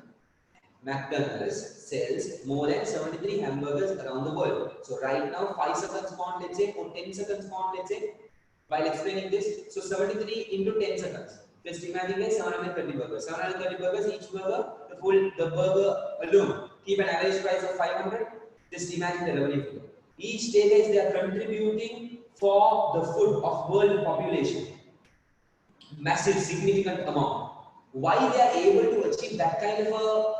McDonald's sells more than 73 hamburgers around the world. So right now, 5 seconds gone, let's say, or 10 seconds gone, let's say, while explaining this. So 73 into 10 seconds. Just imagine guys, 730 burgers. 730 burgers, each burger, the burger alone, keep an average price of 500. Just imagine the revenue figure. Each day guys, they are contributing for the food of world population. Massive, significant amount. Why they are able to achieve that kind of a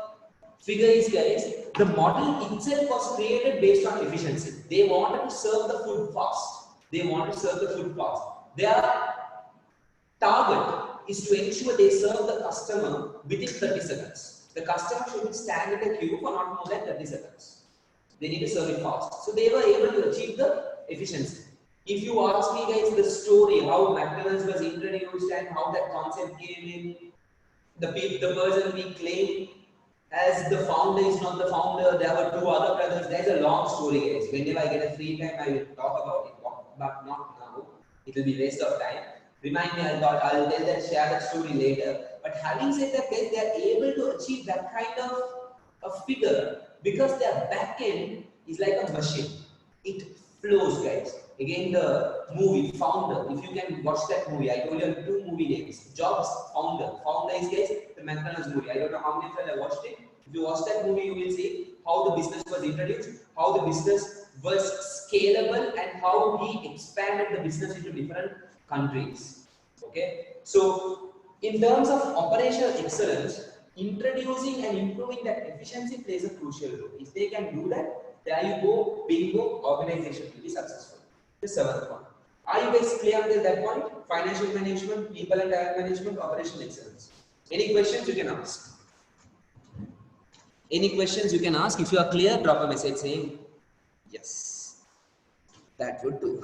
figure is guys, the model itself was created based on efficiency. They wanted to serve the food fast. Their target is to ensure they serve the customer within 30 seconds. The customer should stand in the queue for not more than 30 seconds. They need to serve it fast. So they were able to achieve the efficiency. If you ask me guys the story, how McDonald's was introduced and how that concept came in, the person we claim as the founder is not the founder, there were two other brothers. There's a long story, guys. Whenever I get a free time, I will talk about it, but not now. It will be waste of time. Remind me, I thought I'll tell that, share that story later. But having said that, guys, they are able to achieve that kind of a figure because their back end is like a machine. It flows, guys. Again, the movie Founder. If you can watch that movie, I told you two movie names. Jobs, Founder. Founder is, guys, the McDonald's movie. I don't know how many of you have watched it. If you watch that movie, you will see how the business was introduced, how the business was scalable, and how he expanded the business into different countries. Okay, so in terms of operational excellence, introducing and improving that efficiency plays a crucial role. If they can do that, there you go, bingo, organization will be successful. The seventh one. Are you guys clear until that point? Financial management, people and talent management, operational excellence. Any questions you can ask? Any questions you can ask? If you are clear, drop a message saying yes. That would do.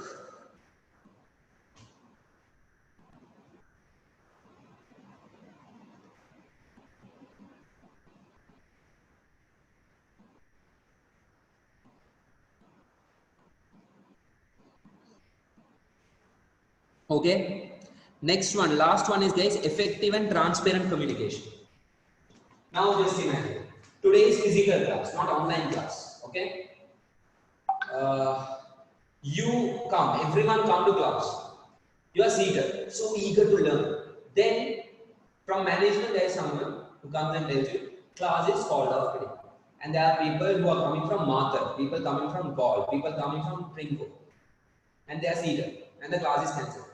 Okay. Next one, last one is, guys, effective and transparent communication. Now just imagine, today is physical class, not online class. Okay. You come, everyone come to class. You are seated, so eager to learn. Then from management there is someone who comes and tells you class is called off today. And there are people who are coming from Mathur, people coming from Gaul, people coming from Trinco. And they are seated and the class is cancelled.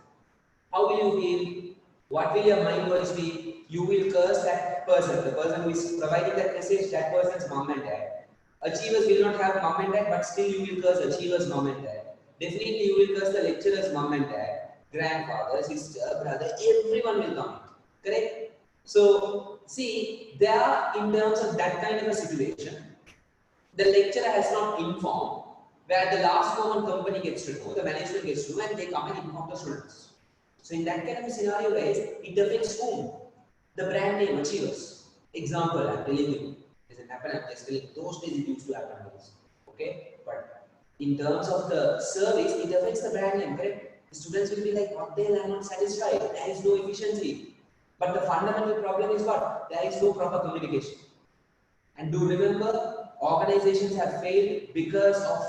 How will you feel? What will your mind voice be? You will curse that person, the person who is providing that message, that person's mom and dad. Achievers will not have mom and dad, but still you will curse achievers' mom and dad. Definitely you will curse the lecturer's mom and dad, grandfather, sister, brother, everyone will come. Correct? So, see, there in terms of that kind of a situation, the lecturer has not informed, where the last moment company gets to know, the management gets to know, and they come and inform the students. So in that kind of a scenario, guys, it affects whom? The brand name achievers. Example, I'm telling you, it doesn't happen, I'm just telling you, those days it used to happen, guys. Okay? But in terms of the service, it affects the brand name, correct? The students will be like, what the hell, I'm not satisfied, there is no efficiency. But the fundamental problem is what? There is no proper communication. And do remember, organizations have failed because of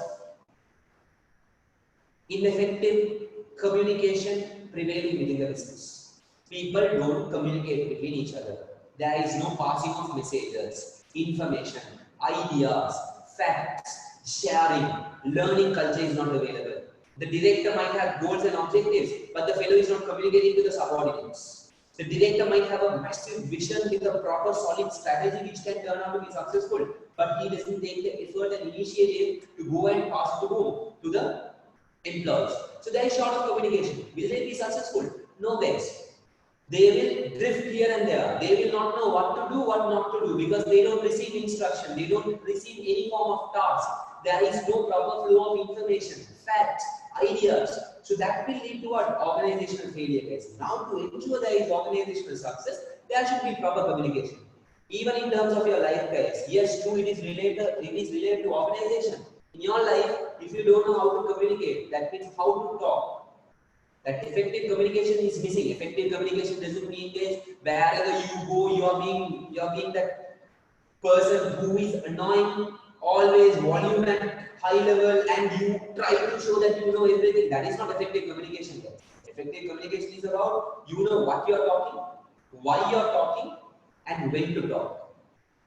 ineffective communication prevailing within the business. People don't communicate between each other. There is no passing of messages, information, ideas, facts, sharing, learning culture is not available. The director might have goals and objectives, but the fellow is not communicating to the subordinates. The director might have a massive vision with a proper solid strategy which can turn out to be successful, but he doesn't take the effort and initiative to go and pass it to the employees. So there is short of communication. Will they be successful? No, guys. They will drift here and there. They will not know what to do, what not to do, because they don't receive instruction. They don't receive any form of task. There is no proper flow of information, facts, ideas. So that will lead to an organizational failure, guys. Now, to ensure there is organizational success, there should be proper communication. Even in terms of your life, guys. Yes, true, it is related to organization. In your life, if you don't know how to communicate, that means how to talk. That effective communication is missing. Effective communication doesn't mean, guys, wherever you go, you're being that person who is annoying, always volume at high level, and you try to show that you know everything. That is not effective communication, guys. Effective communication is about you know what you're talking, why you're talking, and when to talk.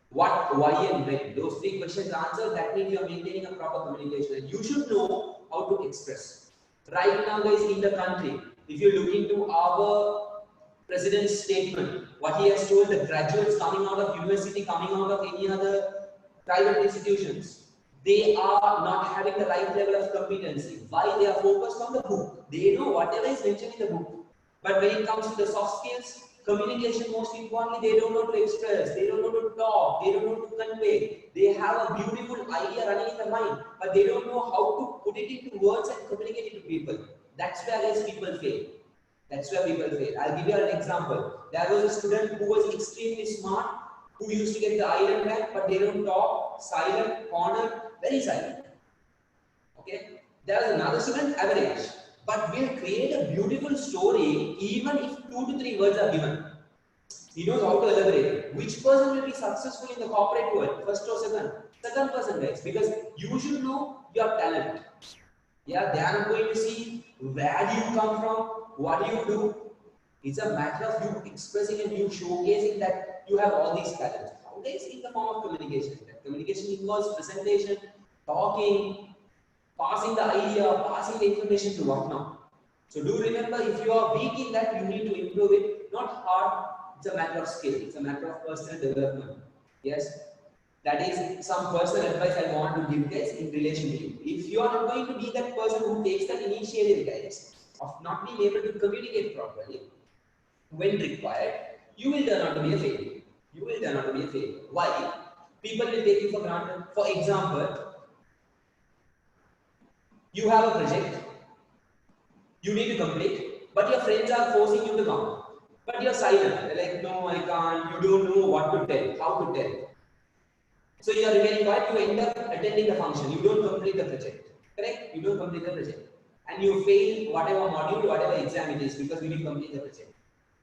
What, why, and when. Those three questions answered, that means you are maintaining a proper communication. And you should know how to express. Right now, guys, in the country, if you look into our president's statement, what he has told the graduates coming out of university, coming out of any other private institutions, they are not having the right level of competency. Why? They are focused on the book. They know whatever is mentioned in the book. But when it comes to the soft skills, communication, most importantly, they don't know to express, they don't know to talk, they don't know to convey. They have a beautiful idea running in their mind, but they don't know how to put it into words and communicate it to people. That's where guys people fail. That's where people fail. I'll give you an example. There was a student who was extremely smart, who used to get the island rank, but they don't talk, silent, corner, very silent. Okay, there is another student, average, but will create a beautiful story even if 2 to 3 words are given. He knows how to elaborate. Which person will be successful in the corporate world? First or second? Second person, guys, because you should know your talent. Yeah, they are not going to see where do you come from, what do you do. It's a matter of you expressing and you showcasing that you have all these talents. Nowadays, in the form of communication. Communication involves presentation, talking, passing the idea, passing the information to what now. So do remember, if you are weak in that, you need to improve it. Not hard. It's a matter of skill. It's a matter of personal development. Yes. That is some personal advice I want to give guys in relation to you. If you are not going to be that person who takes that initiative guys of not being able to communicate properly when required, you will turn out to be a failure. You will turn out to be a failure. Why? People will take you for granted. For example, you have a project, you need to complete, but your friends are forcing you to come. But you're silent. They're like, no, I can't. You don't know what to tell, how to tell. So you are remaining quiet, you end up attending the function, you don't complete the project. Correct? You don't complete the project. And you fail whatever module, whatever exam it is because you didn't complete the project.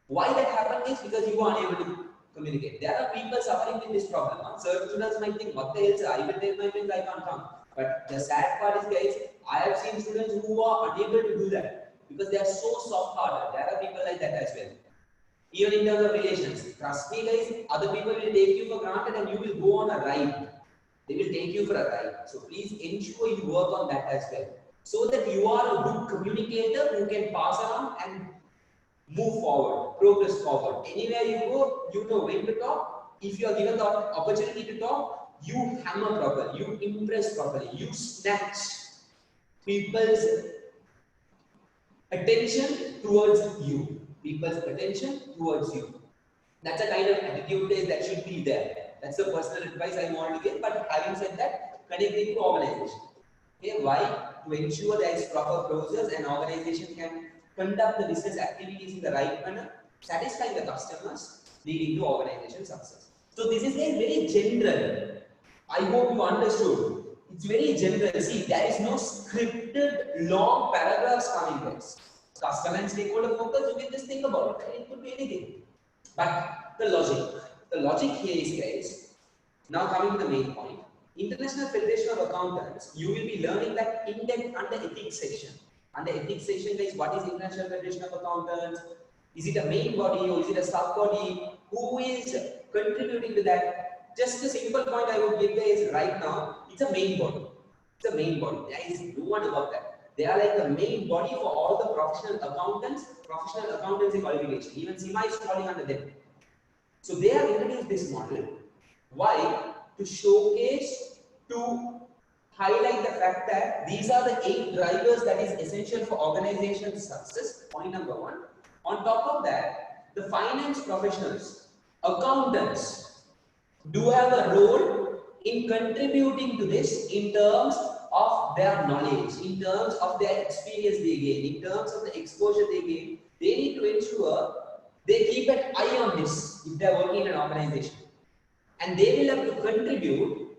Why that happened is because you are unable to communicate. There are people suffering with this problem. Certain students might think, what the hell, sir? I will tell my friends I can't come. But the sad part is, guys, I have seen students who are unable to do that because they are so soft-hearted. There are people like that as well. Even in terms of relations, trust me guys, other people will take you for granted and you will go on a ride. They will take you for a ride. So please ensure you work on that as well. So that you are a good communicator who can pass around and move forward, progress forward. Anywhere you go, you know when to talk. If you are given the opportunity to talk, you hammer properly, you impress properly, you snatch people's attention towards you. People's attention towards you. That's a kind of attitude that should be there. That's the personal advice I want to give. But having said that, connecting to organization. Okay, why? To ensure there is proper process and organization can conduct the business activities in the right manner, satisfying the customers, leading to organization success. So this is a very general. I hope you understood. It's very general. See, there is no scripted long paragraphs coming there. Customer and stakeholder focus, you can just think about it. It could be anything. But the logic here is, guys, now coming to the main point. International Federation of Accountants, you will be learning that in depth under ethics section. Under ethics section, guys, what is International Federation of Accountants? Is it a main body or is it a sub body? Who is contributing to that? Just a simple point I would give there is right now, it's a main body. It's a main body. There is no one about that. They are like the main body for all the professional accountants, professional accountancy qualification. Even SIMA is falling under them. So they have introduced this model. Why? To showcase, to highlight the fact that these are the 8 drivers that is essential for organization success. Point number 1. On top of that, the finance professionals, accountants, do have a role in contributing to this in terms of their knowledge, in terms of their experience they gain, in terms of the exposure they gain. They need to ensure they keep an eye on this if they are working in an organization. And they will have to contribute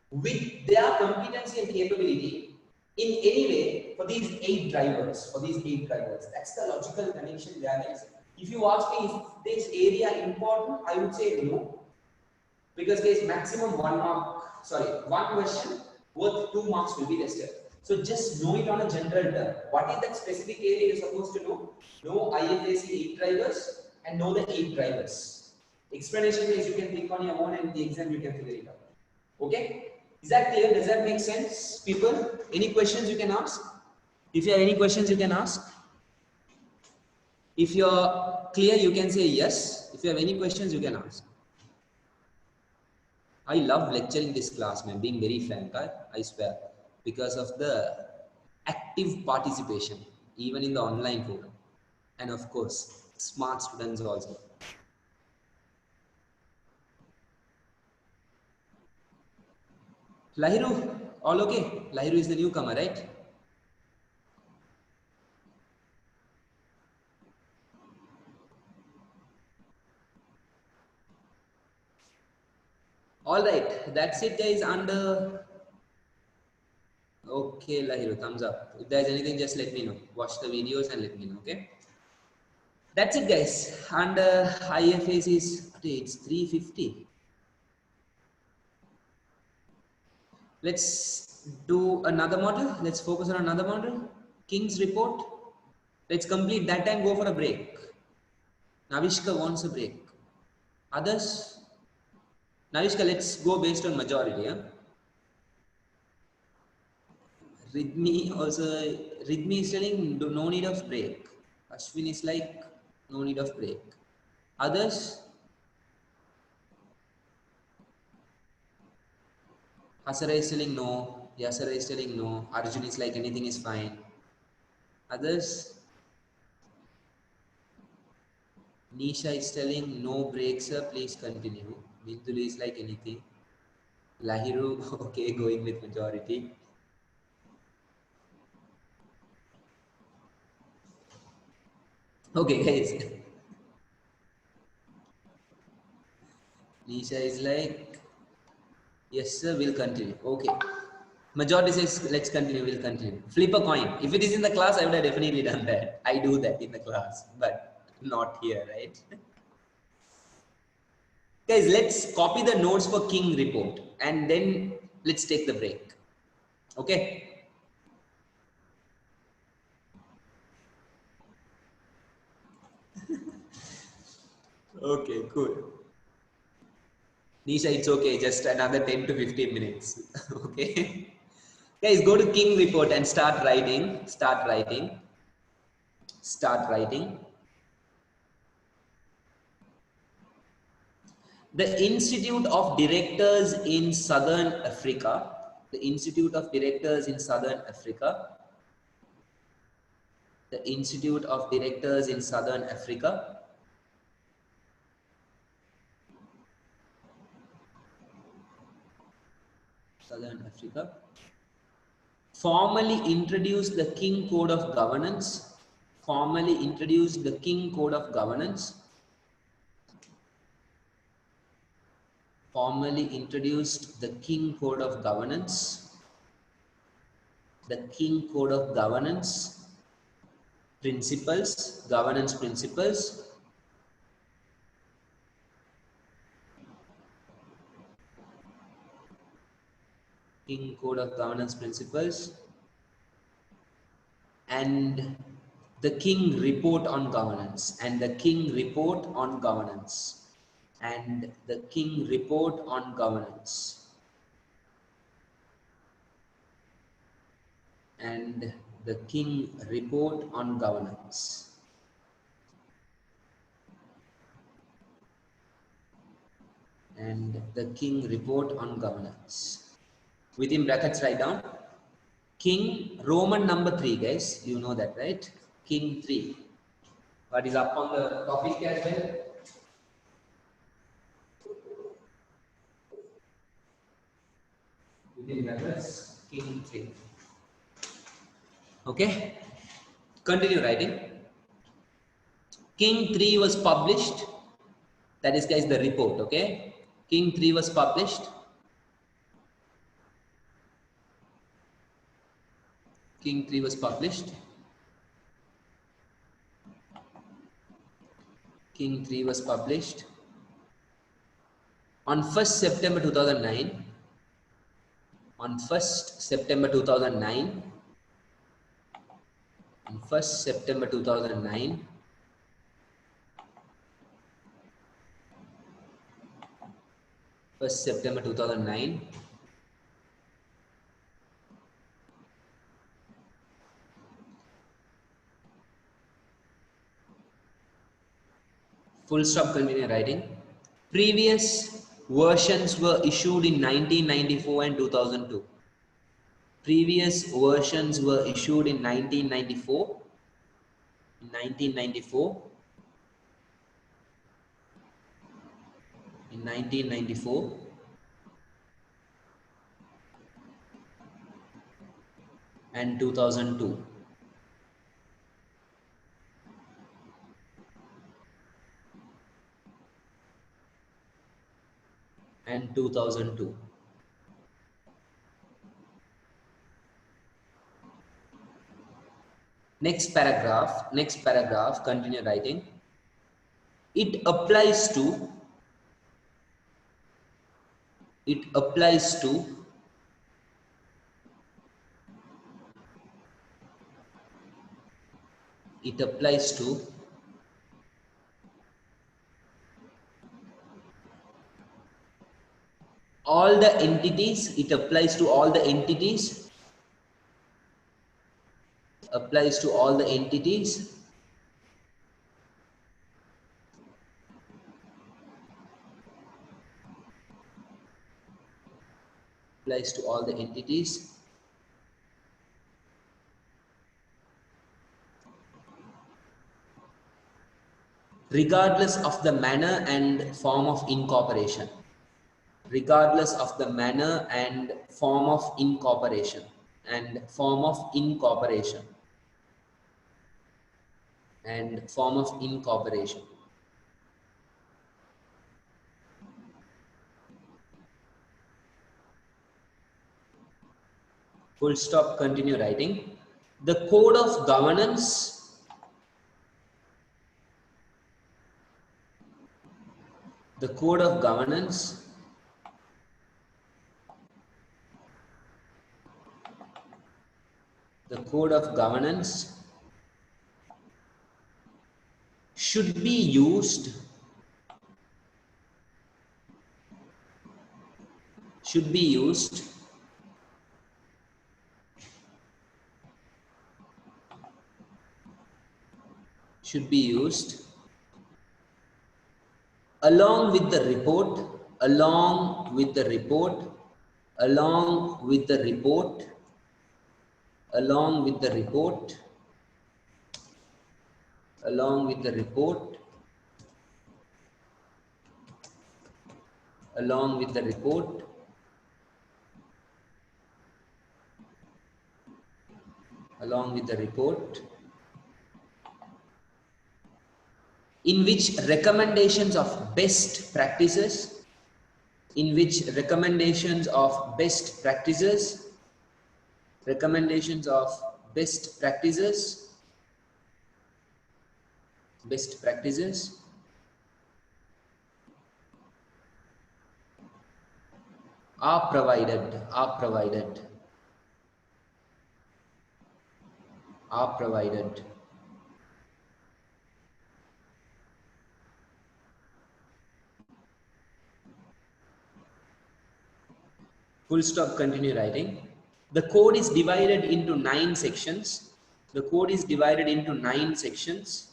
with their competency and capability in any way for these 8 drivers, That's the logical connection there is. If you ask me, is this area important? I would say no. Because there is maximum 1 question worth 2 marks will be tested. So just know it on a general term. What is that specific area you're supposed to know? Know IFAC 8 drivers and know the 8 drivers. Explanation is you can think on your own and in the exam you can figure it out. Okay? Is that clear? Does that make sense, people? Any questions you can ask? If you have any questions, you can ask. If you're clear, you can say yes. If you have any questions, you can ask. I love lecturing this class, man, being very frank, I swear, because of the active participation, even in the online forum. And of course, smart students also. Lahiru, all okay? Lahiru is the newcomer, right? All right, that's it, guys. And okay, Lahiru, thumbs up. If there's anything, just let me know. Watch the videos and let me know. Okay. That's it, guys. And IFAs is today. It's 3:50. Let's do another model. Let's focus on another model. King's report. Let's complete that and go for a break. Navishka wants a break. Others? Navishka, let's go based on majority. Yeah? Ridmi is telling no need of break. Ashwin is like no need of break. Others? Hasara is telling no. Yasara is telling no. Arjun is like anything is fine. Others? Nisha is telling no breaks, sir. Please continue. Binduli is like anything. Lahiru, okay, going with majority. Okay, guys. Nisha is like, yes, sir, we'll continue. Okay. Majority says, let's continue, we'll continue. Flip a coin. If it is in the class, I would have definitely done that. I do that in the class, but not here, right? Guys, let's copy the notes for King report and then let's take the break. Okay? Okay, cool. Nisha, it's okay, just another 10 to 15 minutes. Okay? Guys, go to King report and start writing. Start writing. Start writing. The Institute of Directors in Southern Africa. The Institute of Directors in Southern Africa. The Institute of Directors in Southern Africa. Southern Africa. Formally introduced the King Code of Governance. Formally introduced the King Code of Governance. Formally introduced the King Code of Governance. The King Code of Governance principles, governance principles. King Code of Governance principles and the King Report on Governance and the King Report on Governance and the King Report on Governance and the King Report on Governance and the King Report on Governance. Within brackets, write down King Roman number 3, guys. You know that, right? King 3. What is up on the topic as well? Within brackets, King 3. Okay? Continue writing. King 3 was published. That is, guys, the report. Okay? King 3 was published. King 3 was published. King 3 was published on 1st September 2009. On 1st September 2009. On 1st September 2009. 1st September 2009. Full stop, continue writing. Previous versions were issued in 1994 and 2002. Previous versions were issued in 1994. In 1994. In 1994. And 2002. and 2002. Next paragraph, continue writing. It applies to, it applies to it applies to all the entities, it applies to all the entities, applies to all the entities applies to all the entities regardless of the manner and form of incorporation, regardless of the manner and form of incorporation, and form of incorporation, and form of incorporation. Full stop, continue writing. The code of governance, the code of governance the code of governance should be used, should be used should be used along with the report, along with the report, along with the report, along with the report, along with the report, along with the report, along with the report, in which recommendations of best practices, in which recommendations of best practices, recommendations of best practices, best practices are provided, are provided, are provided. Full stop, continue writing. The code is divided into 9 sections. The code is divided into 9 sections.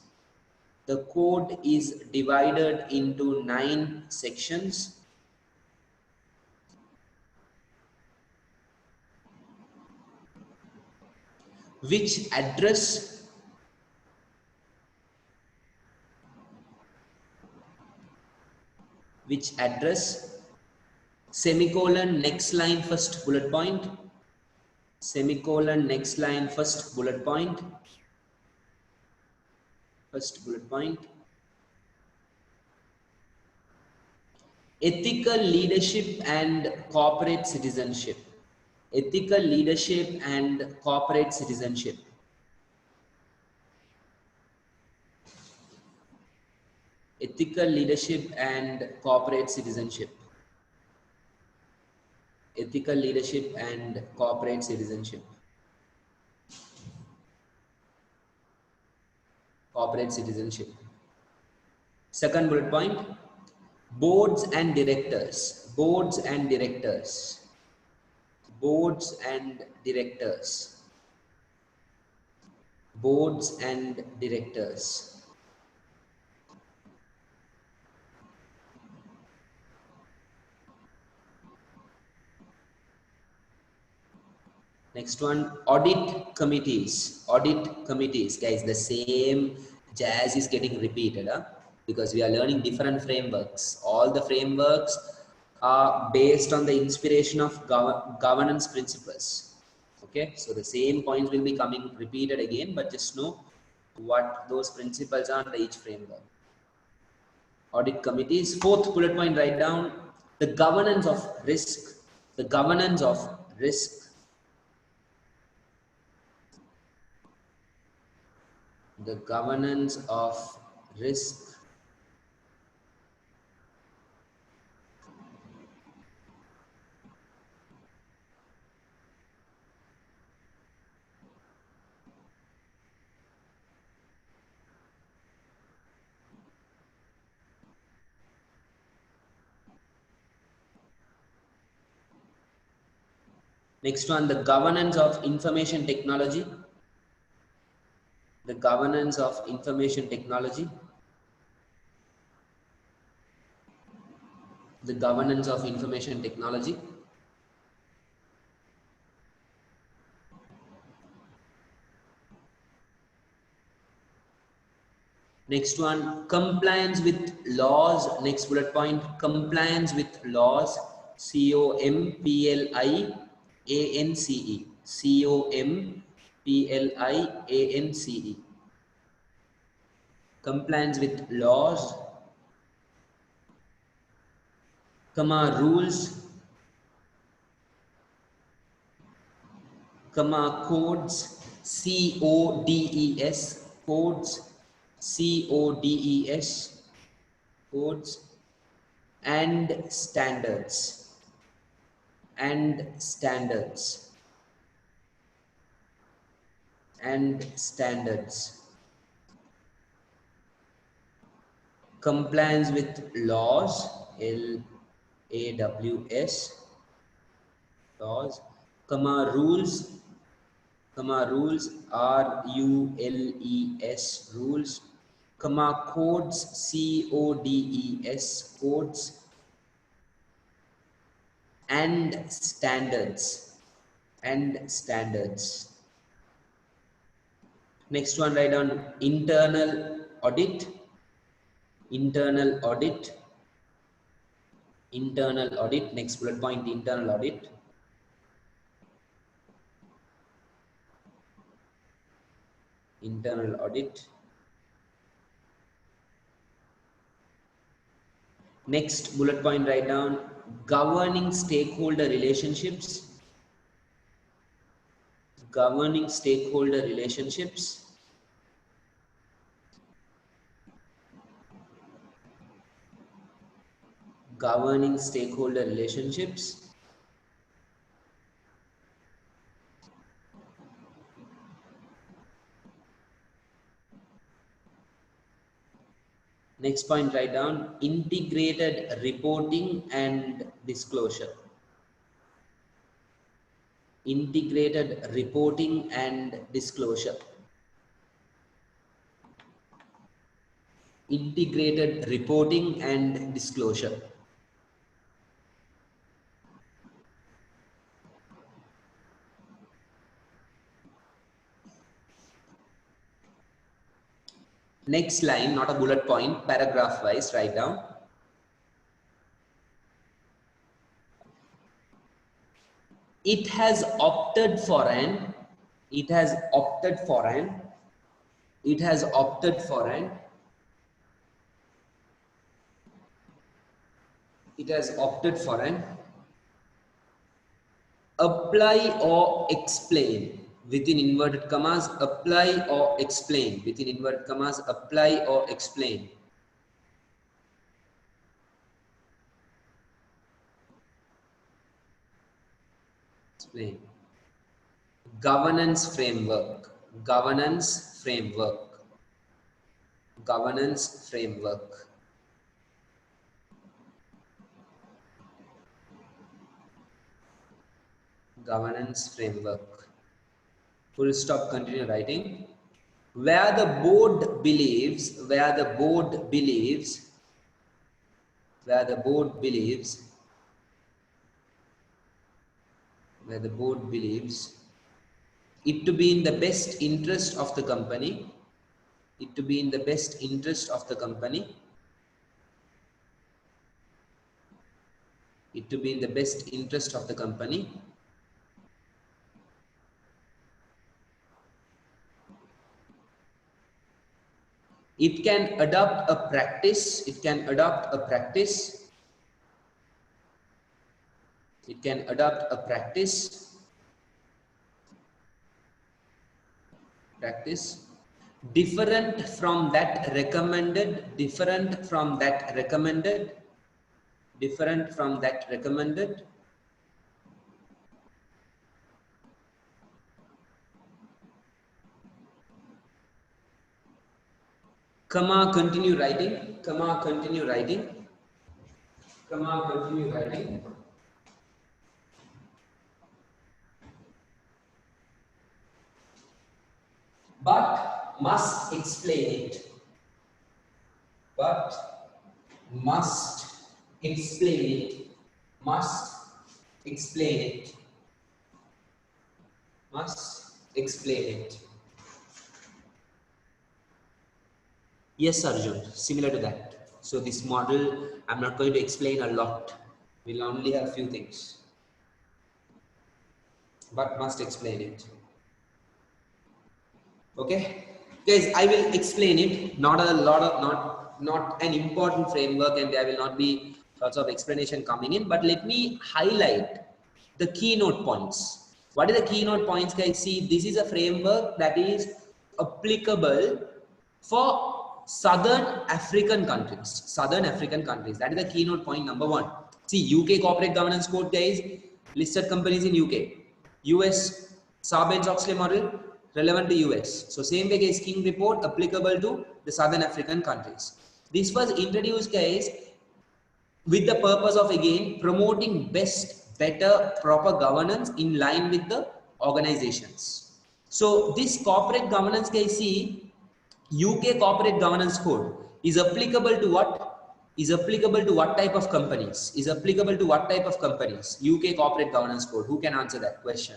The code is divided into 9 sections. Which address semicolon next line first bullet point, semicolon next line first bullet point, first bullet point, ethical leadership and corporate citizenship, ethical leadership and corporate citizenship, ethical leadership and corporate citizenship, ethical leadership and corporate citizenship, corporate citizenship. Second bullet point, boards and directors, boards and directors, boards and directors, boards and directors. Next one, audit committees, audit committees. Guys, the same jazz is getting repeated, huh? Because we are learning different frameworks. All the frameworks are based on the inspiration of governance principles. Okay, so the same points will be coming repeated again, but just know what those principles are under each framework. Audit committees. Fourth bullet point, write down. The governance of risk, the governance of risk, the governance of risk. Next one, the governance of information technology. The governance of information technology. The governance of information technology. Next one, compliance with laws. Next bullet point, compliance with laws. COMPLIANCE. COMPLIANCE. Compliance with laws, rules, codes, CODES, codes, CODES, codes, and standards, and standards, and standards. Compliance with laws, LAWS, laws, rules, rules, RULES, rules, codes, CODES, codes, and standards, and standards. Next one, write down internal audit, internal audit, internal audit. Next bullet point, internal audit. Internal audit. Next bullet point, write down governing stakeholder relationships, governing stakeholder relationships, governing stakeholder relationships. Next point, write down integrated reporting and disclosure. Integrated reporting and disclosure. Integrated reporting and disclosure. Next line, not a bullet point, paragraph wise, write down. It has opted for an, it has opted for an, it has opted for an, it has opted for an apply or explain within inverted commas, apply or explain within inverted commas, apply or explain. Explain. Governance framework, governance framework, governance framework. Governance framework. Full stop, continue writing. Where the board believes, where the board believes, where the board believes, where the board believes it to be in the best interest of the company, it to be in the best interest of the company, it to be in the best interest of the company, it can adopt a practice, it can adopt a practice, It can adopt a practice different from that recommended, different from that recommended, different from that recommended, comma, continue writing, comma, continue writing, comma, continue writing, but must explain it, but must explain it, must explain it, must explain it. Yes, Arjun, similar to that. So this model, I'm not going to explain a lot. We'll only have a few things, but must explain it. Okay, guys, I will explain it. Not a lot of, not an important framework, and there will not be lots of explanation coming in. But let me highlight the keynote points. What are the keynote points, guys? See, this is a framework that is applicable for Southern African countries. Southern African countries. That is the keynote point number one. See, UK Corporate Governance Code, guys, listed companies in UK. US Sarbanes-Oxley model, relevant to US. So same way, guys, King report applicable to the Southern African countries. This was introduced, guys, with the purpose of again promoting best, better, proper governance in line with the organizations. So this corporate governance, guys, see, UK Corporate Governance Code is applicable to what? Is applicable to what type of companies? Is applicable to what type of companies? UK Corporate Governance Code. Who can answer that question?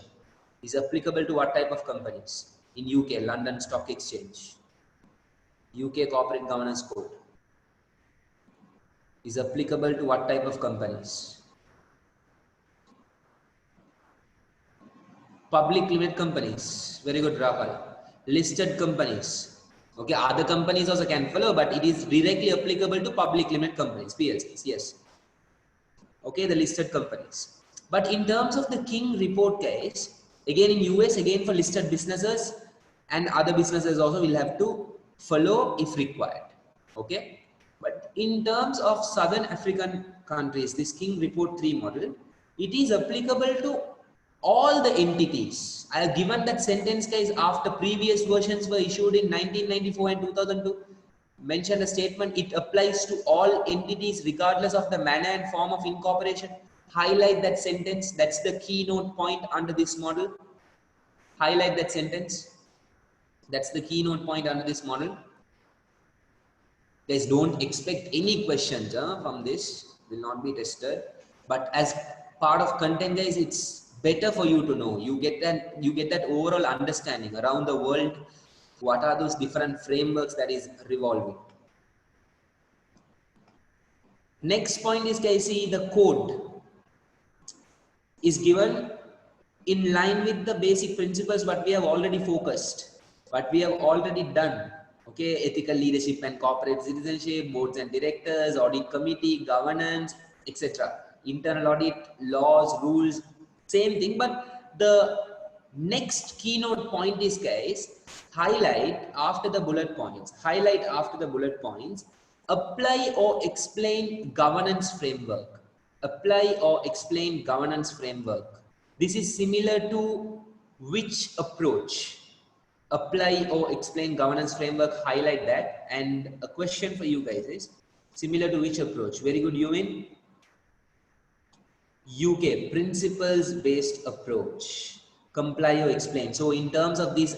Is applicable to what type of companies? In UK, London Stock Exchange. UK Corporate Governance Code is applicable to what type of companies? Public limited companies. Very good, Rahul. Listed companies. Okay, other companies also can follow, but it is directly applicable to public limited companies, PLCs. Yes. Okay, the listed companies. But in terms of the King report case, again in US, again for listed businesses and other businesses also will have to follow if required. Okay. But in terms of Southern African countries, this King report 3 model, it is applicable to all the entities. I have given that sentence, guys, after previous versions were issued in 1994 and 2002. Mentioned a statement, it applies to all entities regardless of the manner and form of incorporation. Highlight that sentence. That's the keynote point under this model. Highlight that sentence. That's the keynote point under this model. Guys, don't expect any questions from this. Will not be tested. But as part of content, guys, it's better for you to know. You get that overall understanding around the world. What are those different frameworks that is revolving? Next point is, guys, see, the code is given in line with the basic principles what we have already focused, what we have already done. Okay, ethical leadership and corporate citizenship, boards and directors, audit committee, governance, etc. Internal audit, laws, rules, same thing. But the next keynote point is, guys, highlight after the bullet points. Highlight after the bullet points. Apply or explain governance framework. Apply or explain governance framework. This is similar to which approach? Apply or explain governance framework, highlight that. And a question for you guys is similar to which approach? Very good, Yumin. UK, principles based approach. Comply or explain. So in terms of these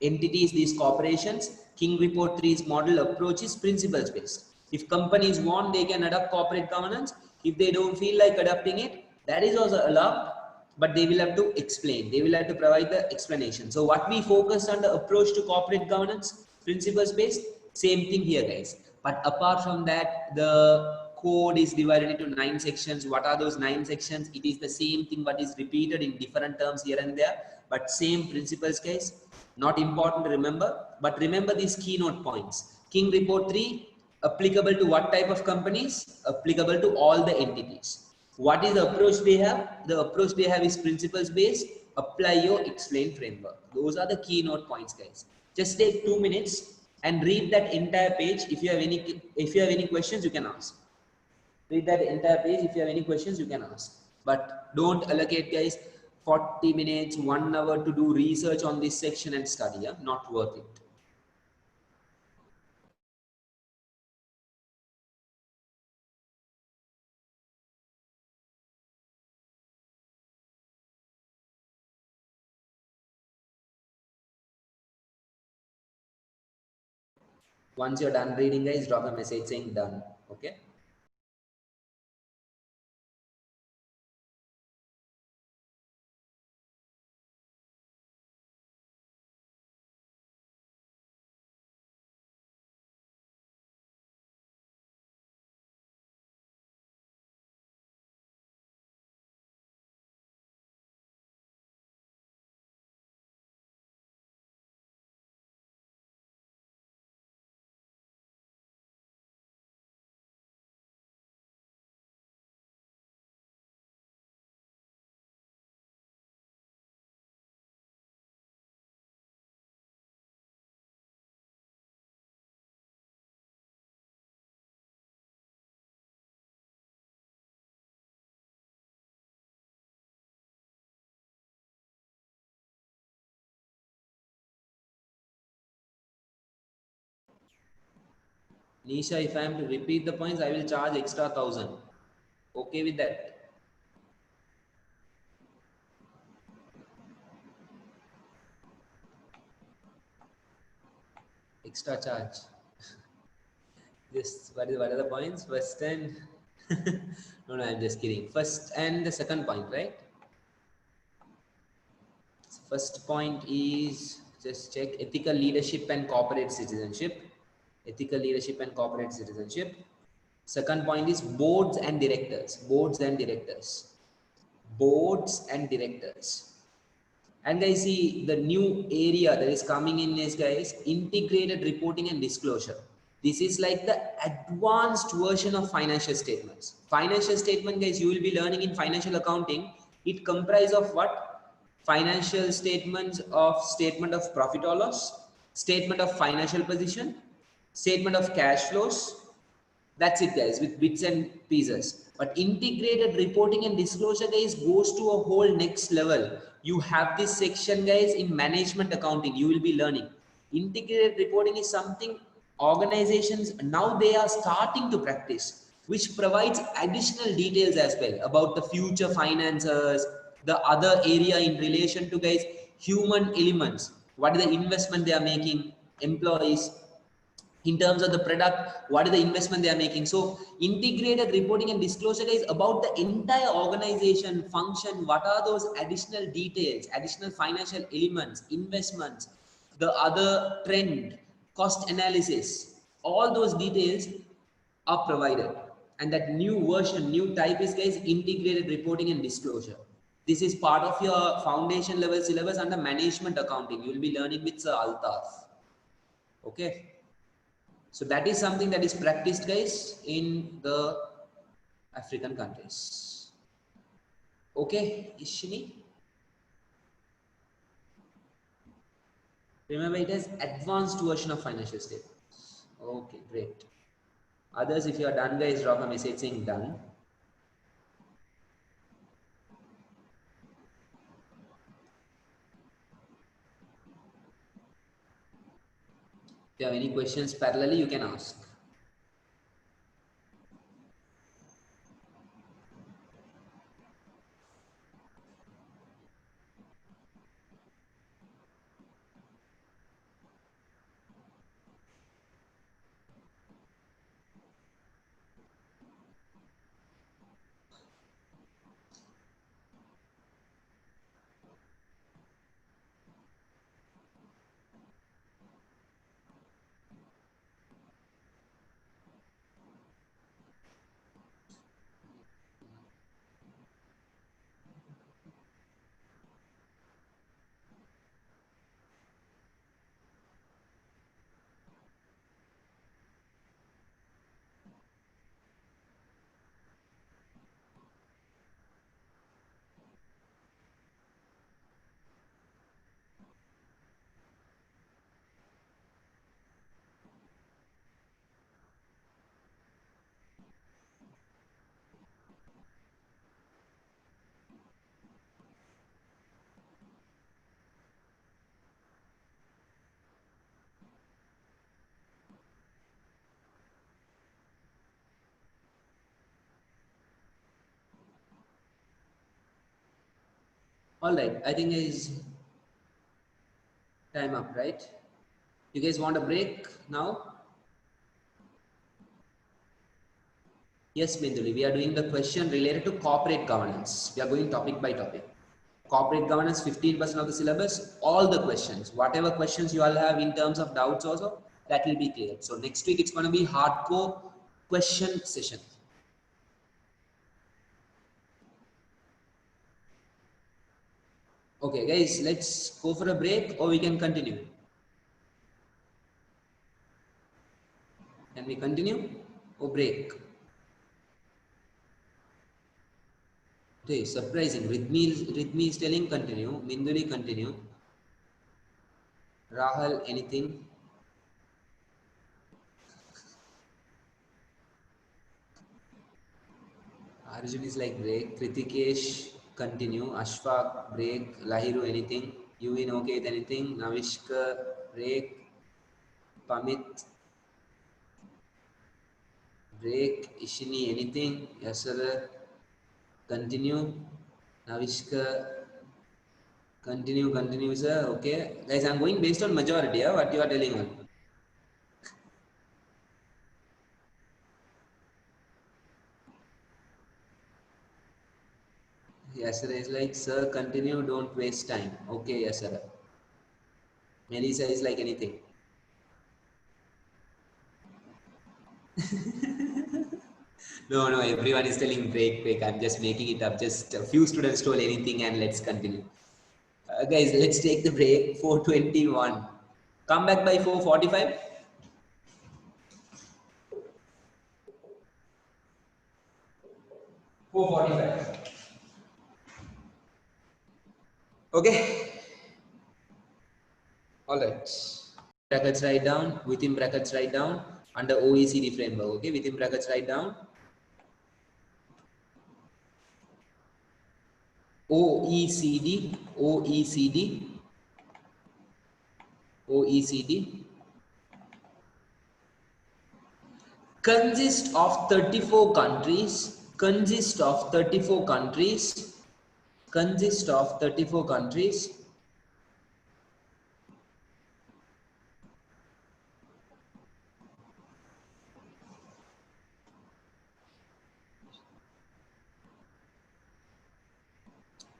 entities, these corporations, King Report 3's model approach is principles based. If companies want, they can adopt corporate governance. If they don't feel like adopting it, that is also allowed, but they will have to explain. They will have to provide the explanation. So what we focus on the approach to corporate governance, principles based, same thing here, guys. But apart from that, the code is divided into 9 sections. What are those 9 sections? It is the same thing but is repeated in different terms here and there, but same principles, guys. Not important to remember, but remember these keynote points. King Report 3, applicable to what type of companies? Applicable to all the entities. What is the approach they have? The approach they have is principles based. Apply your explain framework. Those are the keynote points, guys. Just take 2 minutes and read that entire page. If you have any questions, you can ask. Read that entire page. If you have any questions, you can ask. But don't allocate, guys, 40 minutes, 1 hour to do research on this section and study. Yeah? Not worth it. Once you're done reading, guys, drop a message saying done. Okay. Nisha, if I am to repeat the points, I will charge extra 1,000. Okay with that? Extra charge. This what are the points? First and no, I'm just kidding. First and the second point, right? First point is just check ethical leadership and corporate citizenship. Ethical leadership and corporate citizenship. Second point is boards and directors. Boards and directors. Boards and directors. And guys, see the new area that is coming in is, guys, integrated reporting and disclosure. This is like the advanced version of financial statements. Financial statement, guys, you will be learning in financial accounting. It comprises of what? Financial statements of statement of profit or loss, statement of financial position, statement of cash flows, that's it, guys, with bits and pieces. But integrated reporting and disclosure, guys, goes to a whole next level. You have this section, guys, in management accounting. You will be learning. Integrated reporting is something organizations now they are starting to practice, which provides additional details as well about the future finances, the other area in relation to, guys, human elements. What is the investment they are making, employees, in terms of the product, what is the investment they are making. So integrated reporting and disclosure is about the entire organization function. What are those additional details, additional financial elements, investments, the other trend, cost analysis, all those details are provided. And that new version, new type is, guys, integrated reporting and disclosure. This is part of your foundation level syllabus under management accounting. You will be learning with Sir Altaf. Okay. So that is something that is practiced, guys, in the African countries. Okay, Ishini. Remember, it is advanced version of financial statements. Okay, great. Others, if you are done, guys, drop a message saying done. If you have any questions parallelly, you can ask. All right, I think is time up, right? You guys want a break now? Yes, Minduli, we are doing the question related to corporate governance. We are going topic by topic. Corporate governance, 15% of the syllabus, all the questions, whatever questions you all have in terms of doubts also, that will be cleared. So next week, it's going to be hardcore question session. Okay, guys, let's go for a break or we can continue. Can we continue or break? Okay, surprising. Ridmi is telling continue. Minduli continue. Rahul, anything? Arjun is like break. Kritikesh continue. Ashfaq break. Lahiru anything? Yuvin okay with anything? Navishka break. Pamit break. Ishini anything? Yes sir. Continue. Navishka continue sir. Okay. Guys, I'm going based on majority. What you are telling on? Yes sir is like sir continue, don't waste time. Okay, yes sir. Melissa is like anything. No, everyone is telling break. I'm just making it up. Just a few students told anything and let's continue. Guys, let's take the break. 4:21. Come back by 4:45. 4:45. Okay. All right. Brackets write down. Within brackets write down. Under OECD framework. Okay. Within brackets write down. OECD consists of 34 countries, consists of 34 countries, consists of 34 countries,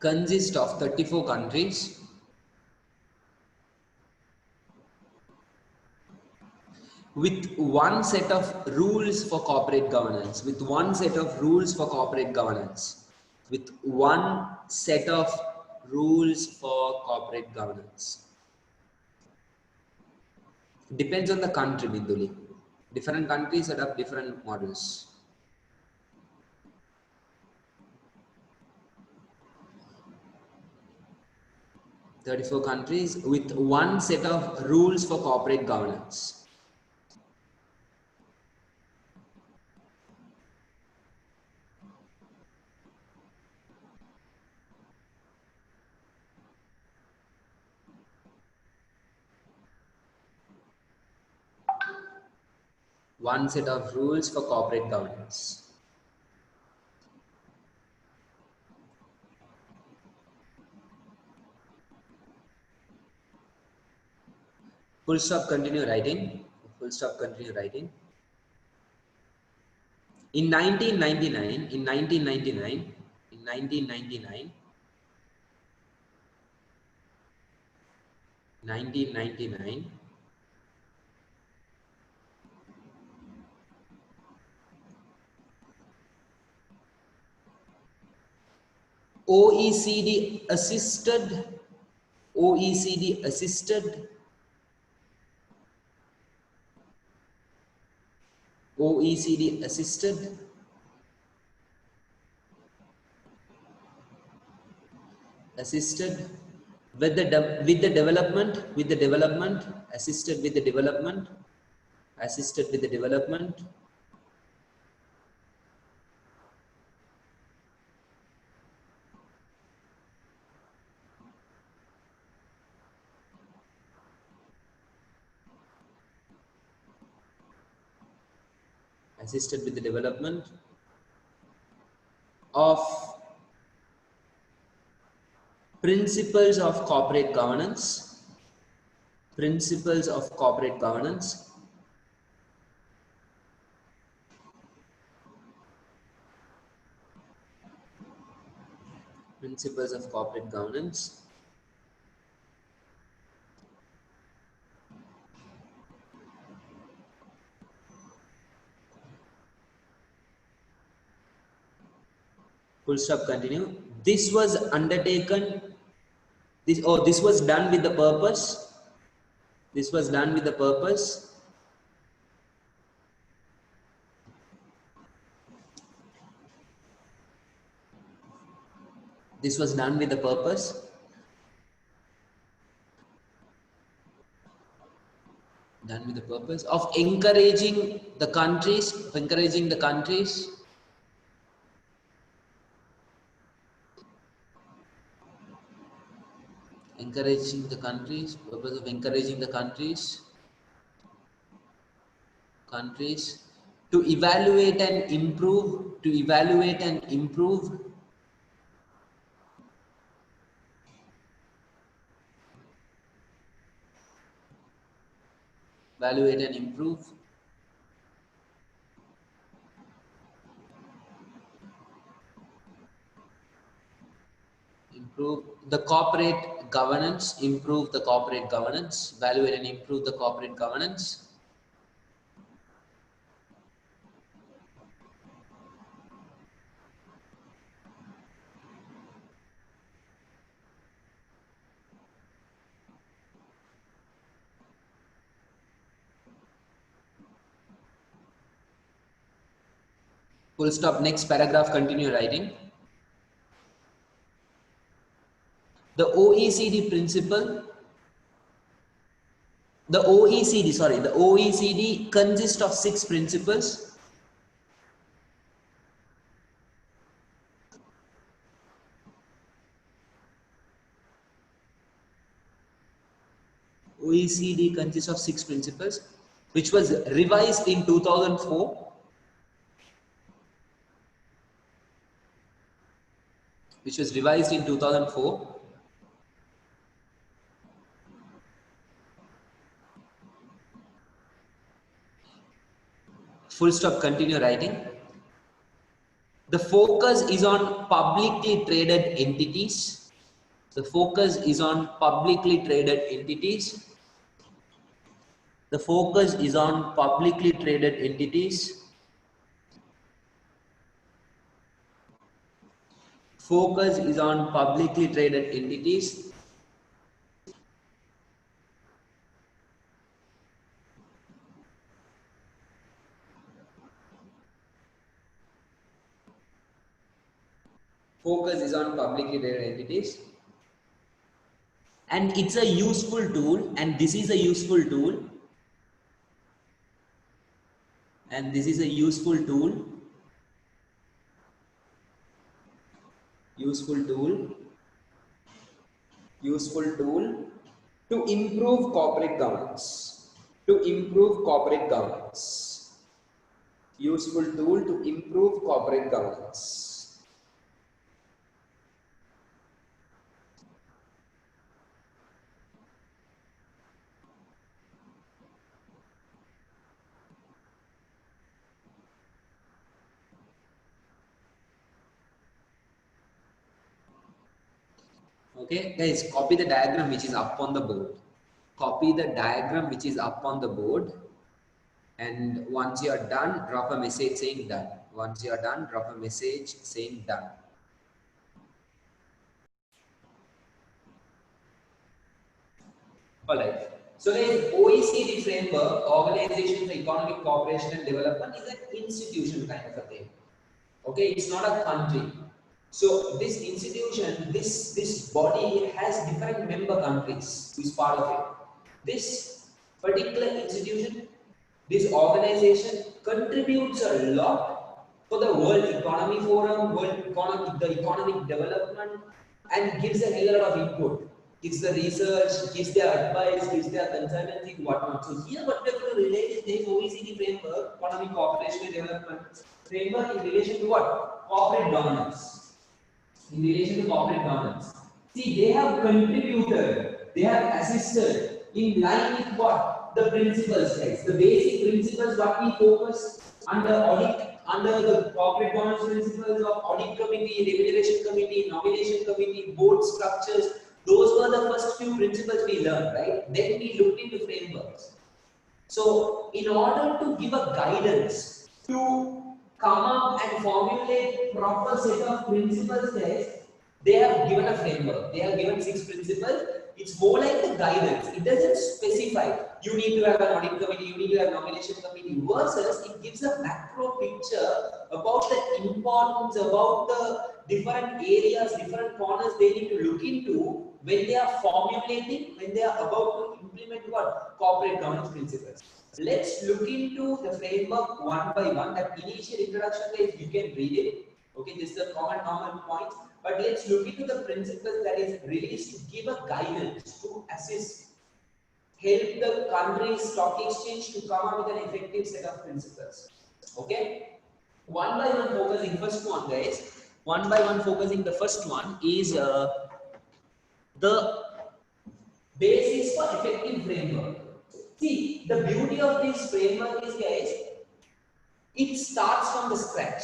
consists of 34 countries with one set of rules for corporate governance, with one set of rules for corporate governance, with one set of rules for corporate governance. Depends on the country, Binduli. Different countries set up different models. 34 countries with one set of rules for corporate governance. One set of rules for corporate governance. Full stop, continue writing. Full stop, continue writing. In 1999, in 1999, in 1999, 1999, OECD assisted, OECD assisted, OECD assisted assisted with the development assisted with the development assisted with the development assisted with the development of Principles of corporate governance. Principles of corporate governance. Principles of corporate governance. Full stop, continue. This was undertaken, this was done with the purpose. This was done with the purpose. This was done with the purpose. Done with the purpose of encouraging the countries, encouraging the countries purpose of encouraging the countries to evaluate and improve, improve the corporate governance, evaluate and improve the corporate governance. Full stop. Next paragraph, continue writing. The OECD principle, the OECD consists of 6 principles. OECD consists of 6 principles, which was revised in 2004. Full stop, continue writing. The focus is on publicly traded entities. The focus is on publicly traded entities. The focus is on publicly traded entities. Focus is on publicly traded entities. Focus is on publicly traded entities. And it's a useful tool, and this is a useful tool. And this is a useful tool. Useful to improve corporate governance. Useful tool to improve corporate governance. Okay, guys, copy the diagram which is up on the board. And once you are done, drop a message saying done. Alright. So the OECD framework, Organization for Economic Cooperation and Development, is an institution kind of a thing. Okay, it's not a country. So this institution, this body has different member countries who is part of it. This particular institution, this organization contributes a lot for the World Economy Forum, the economic development, and gives a hell lot of input. Gives the research, gives their advice, gives their consultancy, whatnot. So here what we are going to relate is the OECD framework, economic cooperation and development framework in relation to what? Corporate governance. See, they have contributed, they have assisted in line with what? The principles, guys. The basic principles what we focus under audit, under the corporate governance principles of audit committee, remuneration committee, nomination committee, board structures. Those were the first few principles we learned, right? Then we looked into frameworks. So, in order to give a guidance to come up and formulate proper set of principles, guys, they have given a framework. They have given 6 principles. It's more like the guidance. It doesn't specify you need to have an audit committee, you need to have nomination committee. Versus, it gives a macro picture about the importance, about the different areas, different corners they need to look into when they are formulating, when they are about to implement what? Corporate governance principles. Let's look into the framework one by one. That initial introduction, guys, you can read it. Okay, this is the common normal points. But let's look into the principles that is released to give a guidance, to assist, help the country's stock exchange to come up with an effective set of principles. Okay? One by one focusing, first one, guys. One by one focusing, the first one is the basis for effective framework. See, the beauty of this framework is, guys, it starts from the scratch.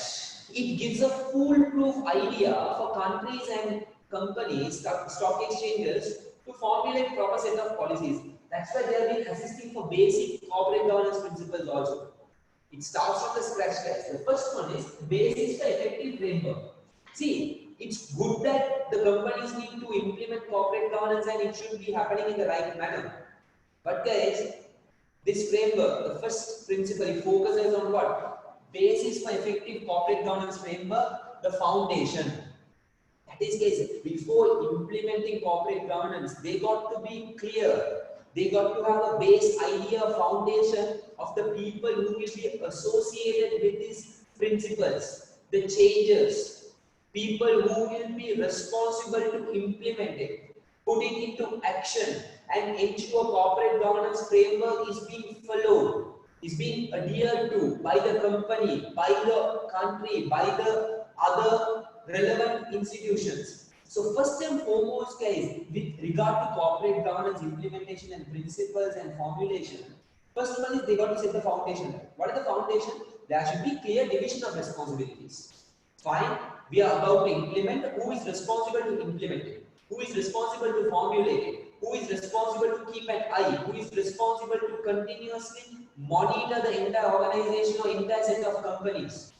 It gives a foolproof idea for countries and companies, stock exchanges, to formulate proper set of policies. That's why they have been assisting for basic corporate governance principles also. It starts from the scratch, guys. The first one is basis for effective framework. See, it's good that the companies need to implement corporate governance and it should be happening in the right manner. But guys, this framework, the first principle, it focuses on what? Basis for effective corporate governance framework, the foundation. That is, guys, before implementing corporate governance, they got to be clear. They got to have a base idea, foundation of the people who will be associated with these principles, the changes, people who will be responsible to implement it, put it into action, and ensure corporate governance framework is being followed, is being adhered to by the company, by the country, by the other relevant institutions. So first and foremost, guys, with regard to corporate governance implementation and principles and formulation, first one is they got to set the foundation. What is the foundation? There should be clear division of responsibilities. Fine, we are about to implement. Who is responsible to implement it? Who is responsible to formulate it? Who is responsible to keep an eye? Who is responsible to continuously monitor the entire organization or entire set of companies?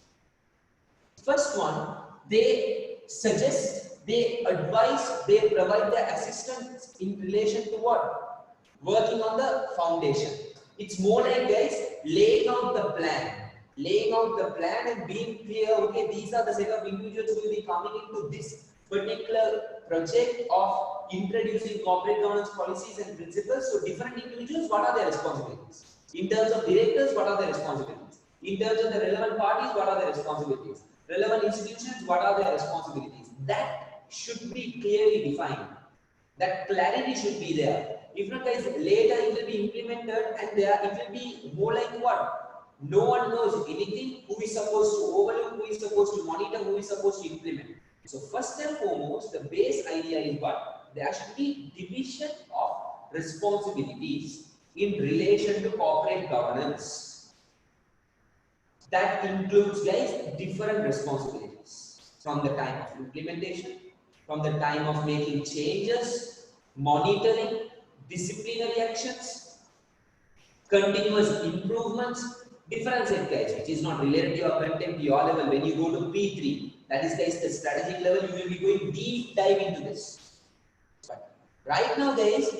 First one, they suggest, they advise, they provide the assistance in relation to what? Working on the foundation. It's more like, guys, laying out the plan. Laying out the plan and being clear, okay, these are the set of individuals who will be coming into this particular project of introducing corporate governance policies and principles. So different individuals, what are their responsibilities? In terms of directors, what are their responsibilities? In terms of the relevant parties, what are their responsibilities? Relevant institutions, what are their responsibilities? That should be clearly defined. That clarity should be there. If not, guys, later it will be implemented and it will be more like what? No one knows anything, who is supposed to overlook, who is supposed to monitor, who is supposed to implement. So first and foremost, the base idea is what? There should be division of responsibilities in relation to corporate governance. That includes, guys, different responsibilities from the time of implementation, from the time of making changes, monitoring, disciplinary actions, continuous improvements, different set, guys, which is not related to your content, to your level. When you go to P3, that is, guys, the strategic level, you will be going deep dive into this. But right now, guys,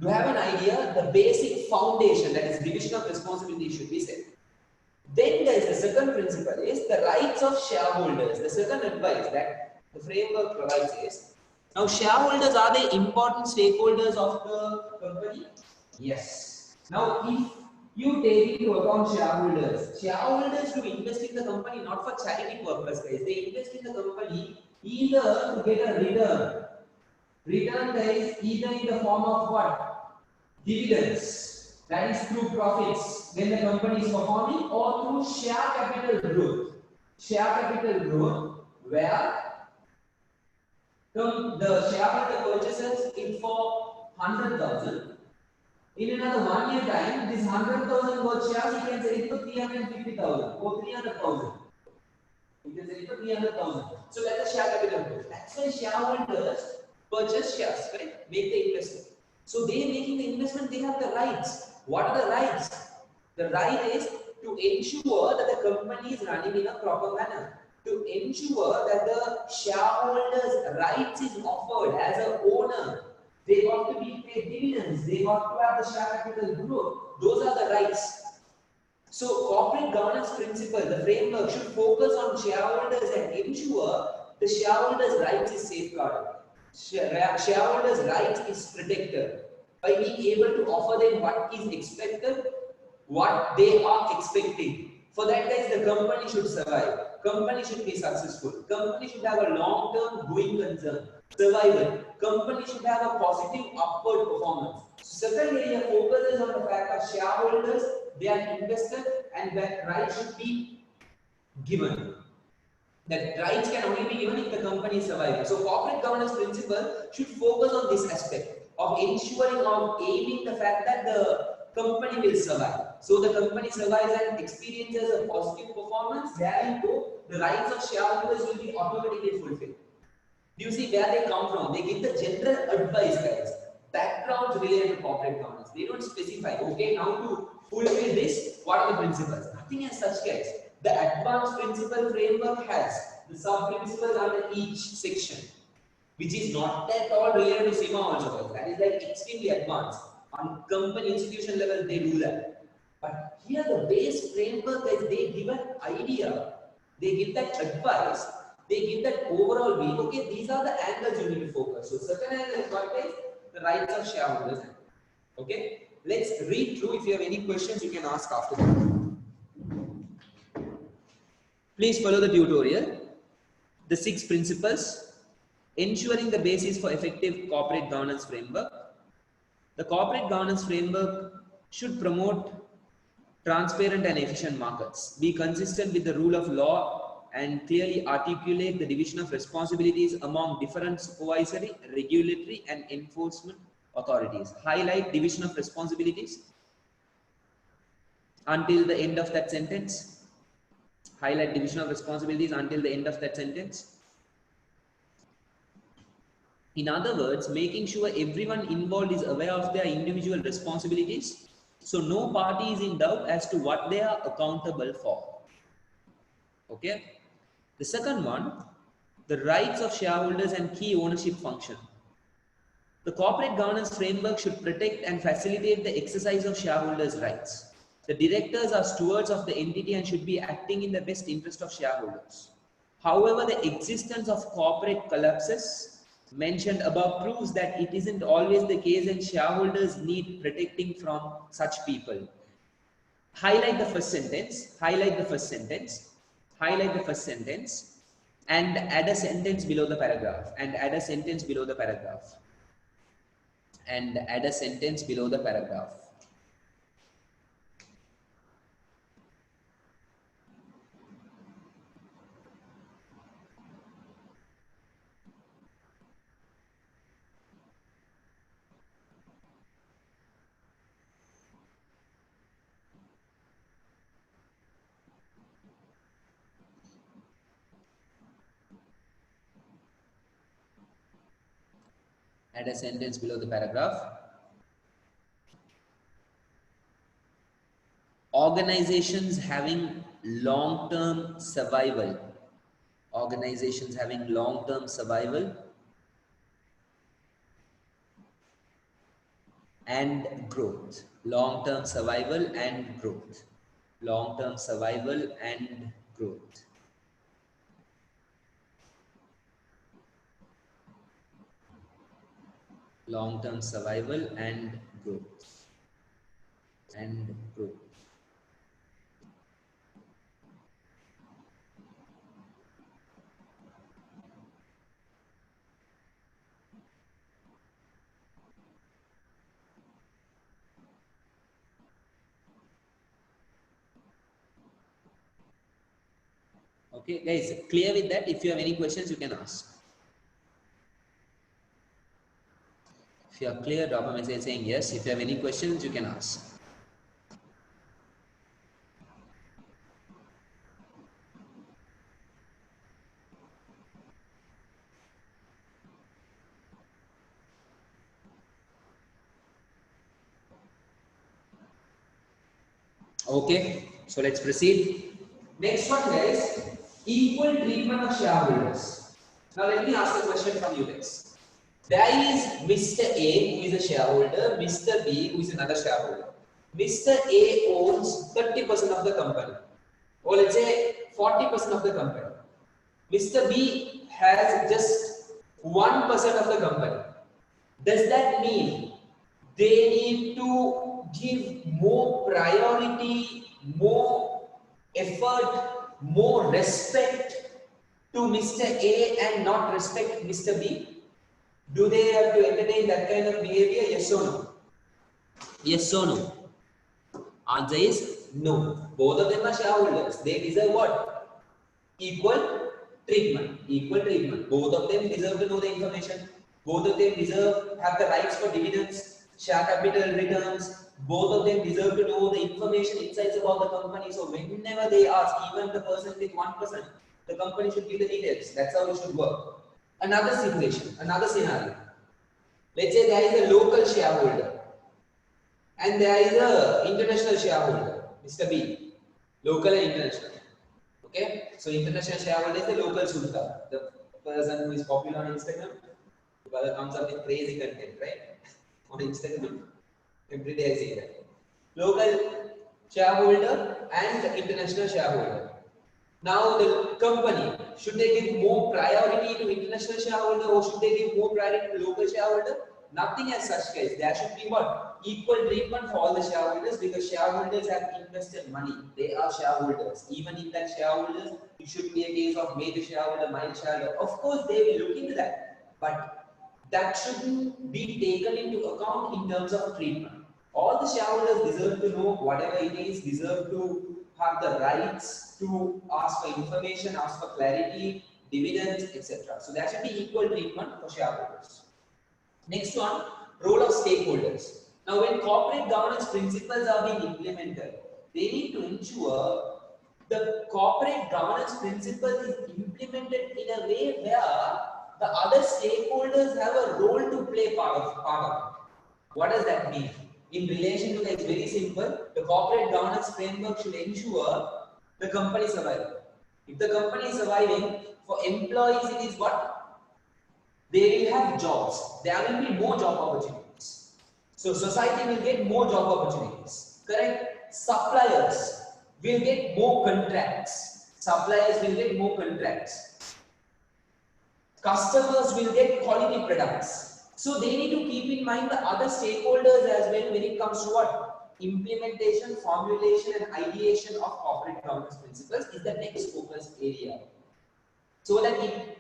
you have an idea, the basic foundation, that is division of responsibility, should be set. Then, guys, the second principle is the rights of shareholders. The second advice that the framework provides is, now shareholders, are they important stakeholders of the company? Yes. Now, if you take into account shareholders do invest in the company not for charity purpose, guys. They invest in the company either to get a return. Return, guys, either in the form of what? Dividends. That is through profits when the company is performing, or through share capital growth. Share capital growth, where The shareholder purchases it for 100,000. In another 1 year time, this 100,000 worth shares he can sell it for 350,000 or 300,000. You can sell it for 300,000. So that's the share capital growth. That's why shareholders purchase shares, right? Make the investment. So they making the investment, they have the rights. What are the rights? The right is to ensure that the company is running in a proper manner. To ensure that the shareholders' rights is offered as an owner. They got to be paid dividends. They got to have the share capital growth. Those are the rights. So corporate governance principle, the framework should focus on shareholders and ensure the shareholders' rights is safeguarded. Shareholders' rights is protected by being able to offer them what is expected, what they are expecting. For that, guys, the company should survive. Company should be successful. Company should have a long-term going concern. Survival. Company should have a positive upward performance. So second area focuses on the fact that shareholders, they are invested and that right should be given. That rights can only be given if the company is surviving. So corporate governance principle should focus on this aspect of ensuring or aiming the fact that the company will survive. So the company survives and experiences a positive performance, therefore the rights of shareholders will be automatically fulfilled. Do you see where they come from? They give the general advice, guys. Backgrounds related to corporate governance. They don't specify, okay, now to fulfill this, what are the principles? Nothing as such, guys. The advanced principle framework has the sub-principles under each section, which is not at all related to SEMA also, guys. That is like extremely advanced. On company institution level, they do that. But here the base framework, guys, they give an idea. They give that advice. They give that overall view. Okay, these are the angles you need to focus. So certain angle is what is the rights of shareholders. Okay, let's read through. If you have any questions, you can ask after that. Please follow the tutorial. The 6 principles, ensuring the basis for effective corporate governance framework. The corporate governance framework should promote transparent and efficient markets, be consistent with the rule of law, and clearly articulate the division of responsibilities among different supervisory, regulatory, and enforcement authorities. Highlight division of responsibilities until the end of that sentence. Highlight division of responsibilities until the end of that sentence. In other words, making sure everyone involved is aware of their individual responsibilities, so no party is in doubt as to what they are accountable for. Okay. The second one, the rights of shareholders and key ownership function. The corporate governance framework should protect and facilitate the exercise of shareholders' rights. The directors are stewards of the entity and should be acting in the best interest of shareholders. However, the existence of corporate collapses mentioned above proves that it isn't always the case and shareholders need protecting from such people. Highlight the first sentence, highlight the first sentence, highlight the first sentence, and add a sentence below the paragraph, and add a sentence below the paragraph, and add a sentence below the paragraph. Add a sentence below the paragraph. Organizations having long-term survival. Organizations having long-term survival and growth. Long-term survival and growth. Long-term survival and growth. Long-term survival and growth. And growth. Okay, guys, clear with that? If you have any questions, you can ask. If you are clear, drop a message saying yes. If you have any questions, you can ask. Okay, so let's proceed. Next one, guys, equal treatment of shareholders. Now let me ask a question from you guys. There is Mr. A who is a shareholder, Mr. B who is another shareholder. Mr. A owns 30% of the company, or let's say 40% of the company. Mr. B has just 1% of the company. Does that mean they need to give more priority, more effort, more respect to Mr. A and not respect Mr. B? Do they have to entertain that kind of behavior? Yes or no? Yes or no? Answer is no. Both of them are shareholders. They deserve what? Equal treatment. Equal treatment. Both of them deserve to know the information. Both of them have the rights for dividends, share capital returns. Both of them deserve to know the information, insights about the company. So whenever they ask, even the person with 1%, the company should give the details. That's how it should work. Another situation, another scenario. Let's say there is a local shareholder and there is a international shareholder, Mr. B, local and international. Okay, so international shareholder is the local sultan, the person who is popular on Instagram, who comes up with crazy content, right? On Instagram, every day I see that. Local shareholder and international shareholder. Now the company, should they give more priority to international shareholder or should they give more priority to local shareholder? Nothing as such, guys. There should be what? Equal treatment for all the shareholders because shareholders have invested money. They are shareholders. Even in that shareholders, it should be a case of major shareholder, minor shareholder. Of course, they will look into that. But that shouldn't be taken into account in terms of treatment. All the shareholders deserve to know whatever it is, deserve to have the rights to ask for information, ask for clarity, dividends, etc. So there should be equal treatment for shareholders. Next one, role of stakeholders. Now when corporate governance principles are being implemented, they need to ensure the corporate governance principle is implemented in a way where the other stakeholders have a role to play part of it. What does that mean? In relation to that, it's very simple. The corporate governance framework should ensure the company survival. If the company is surviving, for employees it is what? They will have jobs. There will be more job opportunities. So society will get more job opportunities. Correct? Suppliers will get more contracts. Suppliers will get more contracts. Customers will get quality products. So they need to keep in mind the other stakeholders as well when it comes to what? Implementation, formulation and ideation of corporate governance principles is the next focus area. So that it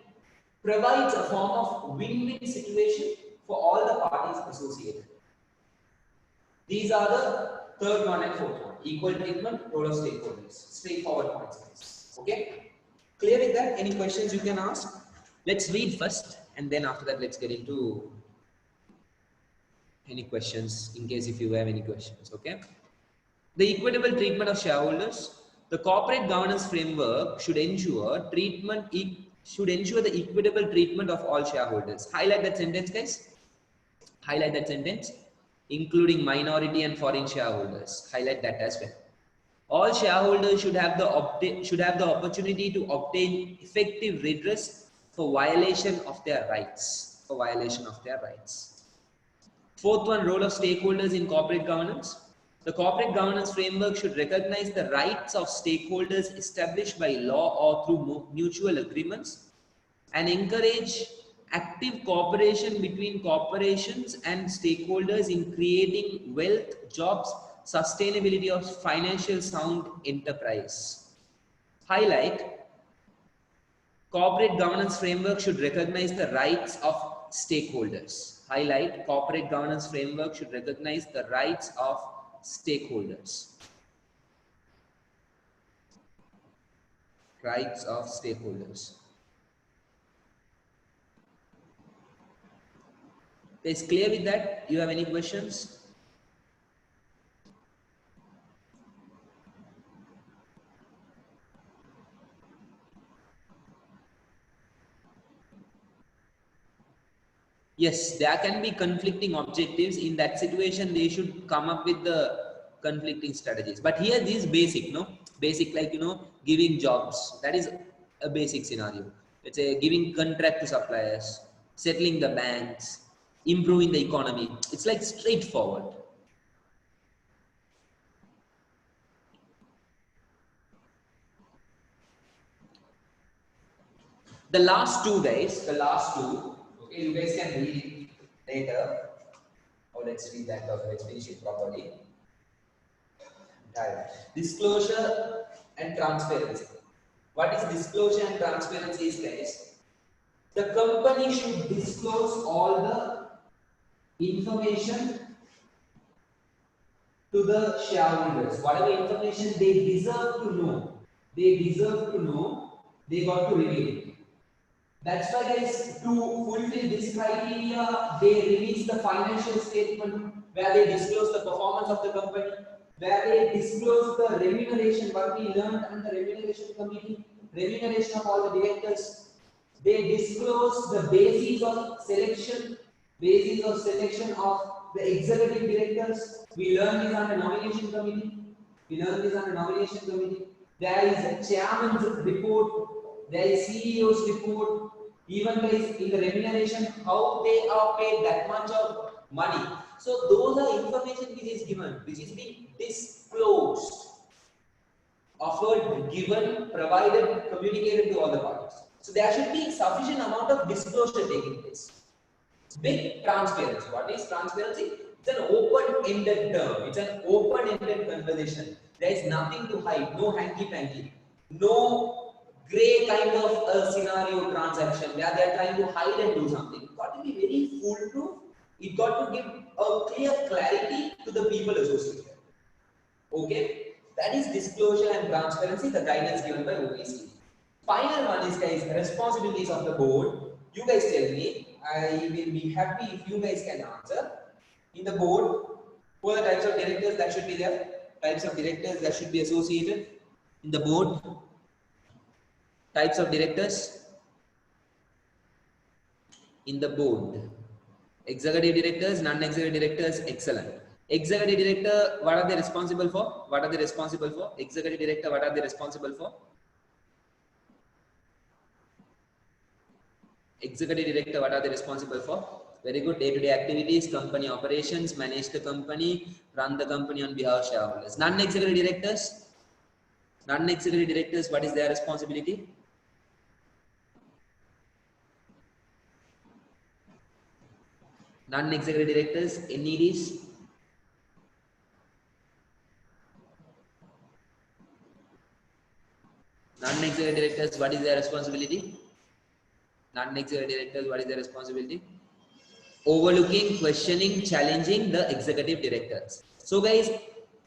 provides a form of win-win situation for all the parties associated. These are the third one and fourth one. Equal treatment, role of stakeholders. Straightforward points. Okay? Clear with that? Any questions you can ask? Let's read first and then after that let's get into any questions in case if you have any questions. Okay? The equitable treatment of shareholders. The corporate governance framework should ensure the equitable treatment of all shareholders. Highlight that sentence, guys. Highlight that sentence, including minority and foreign shareholders. Highlight that as well. All shareholders should have the opportunity to obtain effective redress for violation of their rights. Fourth one, role of stakeholders in corporate governance. The corporate governance framework should recognize the rights of stakeholders established by law or through mutual agreements and encourage active cooperation between corporations and stakeholders in creating wealth, jobs, sustainability of financial sound enterprise. Highlight, corporate governance framework should recognize the rights of stakeholders. Highlight, corporate governance framework should recognize the rights of stakeholders. Rights of stakeholders. Is clear with that? You have any questions? Yes, there can be conflicting objectives. In that situation, they should come up with the conflicting strategies. But here, this is basic, no? Basic, like, giving jobs. That is a basic scenario. Let's say giving contract to suppliers, settling the banks, improving the economy. It's like straightforward. The last two, guys, okay, you guys can read it later. Oh, let's read that also, let's finish it properly. Right. Disclosure and transparency. What is disclosure and transparency is, guys? The company should disclose all the information to the shareholders. Whatever information they deserve to know, they got to reveal it. That's why, guys, to fulfill this criteria, they release the financial statement where they disclose the performance of the company, where they disclose the remuneration, what we learned on the remuneration committee, remuneration of all the directors. They disclose the basis of selection of the executive directors. We learned this on the nomination committee. There is a chairman's report. There is CEO's report. Even guys in the remuneration, how they are paid that much of money. So those are information which is given, which is being disclosed, offered, given, provided, communicated to all the parties. So there should be sufficient amount of disclosure taking place. With transparency. What is transparency? It's an open-ended term. It's an open-ended conversation. There is nothing to hide, no hanky-panky, no grey kind of a scenario transaction where they are trying to hide and do something. It got to be very foolproof. It got to give a clear clarity to the people associated. Okay? That is disclosure and transparency, the guidance given by OECD. Final one is, guys, responsibilities of the board. You guys tell me. I will be happy if you guys can answer. In the board, who are the types of directors that should be there? Types of directors that should be associated in the board. Types of directors in the board. Executive directors, non-executive directors, excellent. Executive director, what are they responsible for? Executive director, what are they responsible for? Executive director, what are they responsible for? Very good. Day-to-day activities, company operations, manage the company, run the company on behalf of shareholders. Non-executive directors, what is their responsibility? Non-executive directors, NEDs. Non-executive directors, what is their responsibility? Non-executive directors, what is their responsibility? Overlooking, questioning, challenging the executive directors. So guys,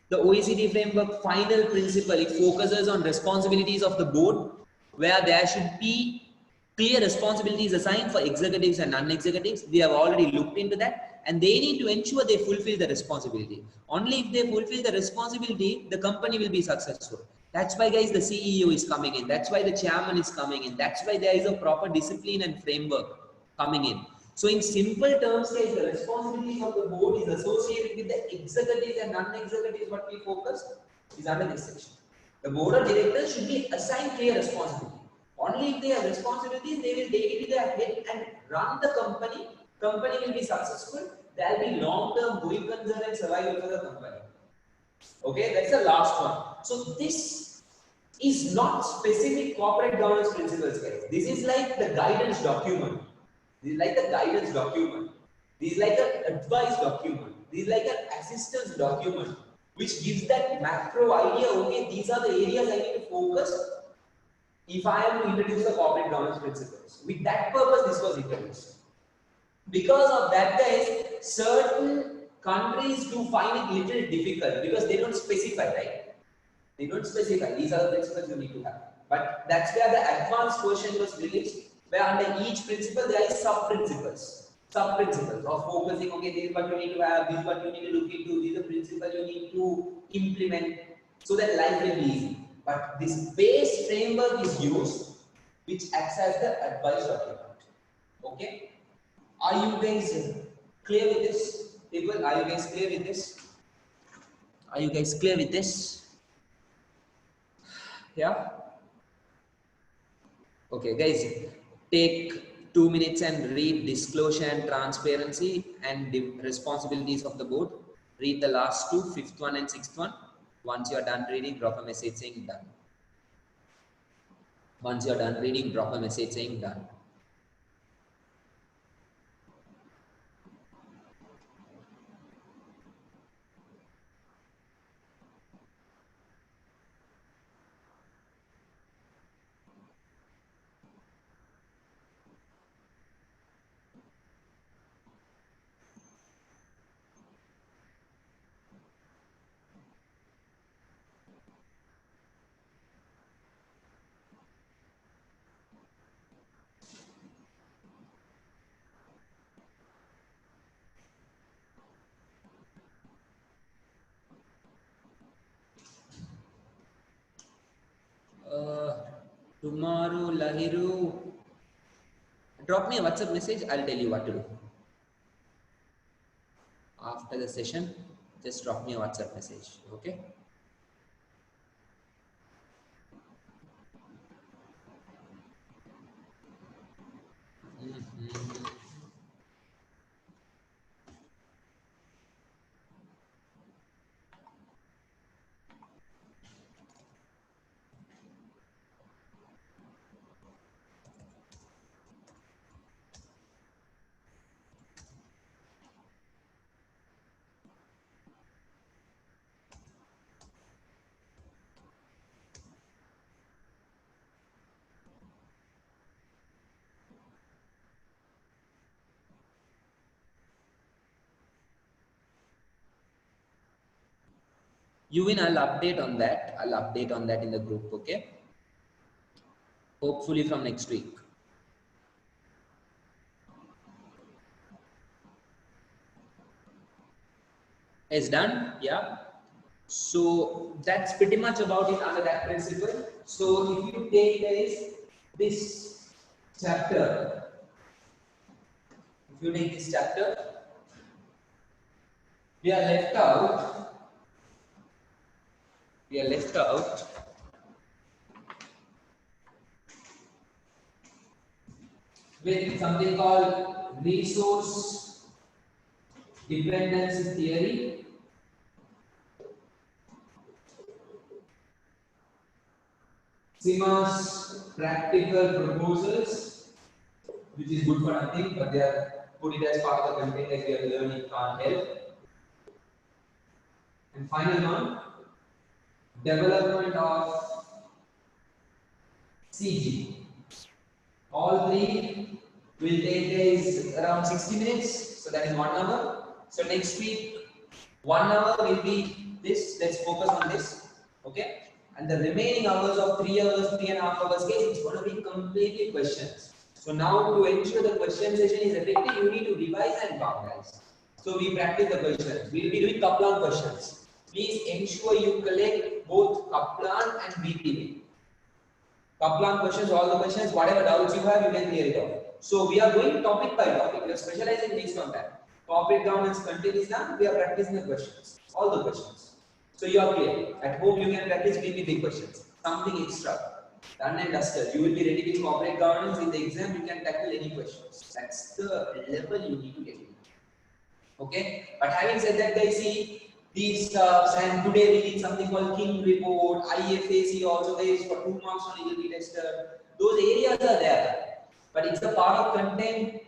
the OECD framework final principle, it focuses on responsibilities of the board, where there should be clear responsibilities assigned for executives and non-executives. We have already looked into that, and they need to ensure they fulfill the responsibility. Only if they fulfill the responsibility, the company will be successful. That's why, guys, the CEO is coming in. That's why the chairman is coming in. That's why there is a proper discipline and framework coming in. So in simple terms, guys, the responsibilities of the board is associated with the executives and non-executives. What we focus is under this section. The board of directors should be assigned clear responsibility. Only if they have responsibilities, they will take it to their head and run the company. Company will be successful. There will be long-term going concern and survival for the company. Okay, that's the last one. So this is not specific corporate governance principles, guys. This is like the guidance document. This is like an advice document. This is like an assistance document, which gives that macro idea. Okay, these are the areas I need to focus if I am to introduce the corporate governance principles. With that purpose, this was introduced. Because of that, guys, certain countries do find it little difficult because they don't specify, right? They don't specify. These are the principles you need to have. But that's where the advanced version was released, where under each principle there is sub-principles. Sub principles of focusing. Okay, this is what you need to have, this is what you need to look into, these are the principles you need to implement so that life will be easy. But this base framework is used, which acts as the advice document. Okay, are you guys clear with this? People, are you guys clear with this? Are you guys clear with this? Yeah. Okay, guys, take 2 minutes and read disclosure and transparency and the responsibilities of the board. Read the last two, fifth one and sixth one. Once you are done reading, drop a message saying done. Once you are done reading, drop a message saying done. Tomorrow, Lahiru, drop me a WhatsApp message. I'll tell you what to do. After the session, just drop me a WhatsApp message. Okay? You win, I'll update on that. I'll update on that in the group, okay? Hopefully from next week. Is done, yeah. So that's pretty much about it under that principle. So if you take this chapter, if you take this chapter, we are left out. We are left out with something called resource dependency theory, SIMA's practical proposals, which is good for nothing, but they are put it as part of the content that we are learning, can't help. And final one, development of CG. All three will take days around 60 minutes, so that is 1 hour. So next week, 1 hour will be this. Let's focus on this, okay? And the remaining hours of 3 hours, 3.5 hours, guys, it's going to be completely questions. So now to ensure the question session is effective, you need to revise and talk, guys. So we practice the questions. We will be doing Kaplan questions. Please ensure you collect both Kaplan and BPV. Kaplan questions, all the questions, whatever doubts you have, you can clear it out. So we are going topic by topic. We are specializing based on that. Corporate governance content is done. We are practicing the questions, all the questions. So you are clear. At home you can practice big questions. Something extra. Done and dusted. You will be ready with corporate governance. In the exam, you can tackle any questions. That's the level you need to get in. Okay. But having said that, guys, see these stuffs, and today we did something called King report, IFAC also there is for 2 marks only will be tested. Those areas are there, but it's a part of content.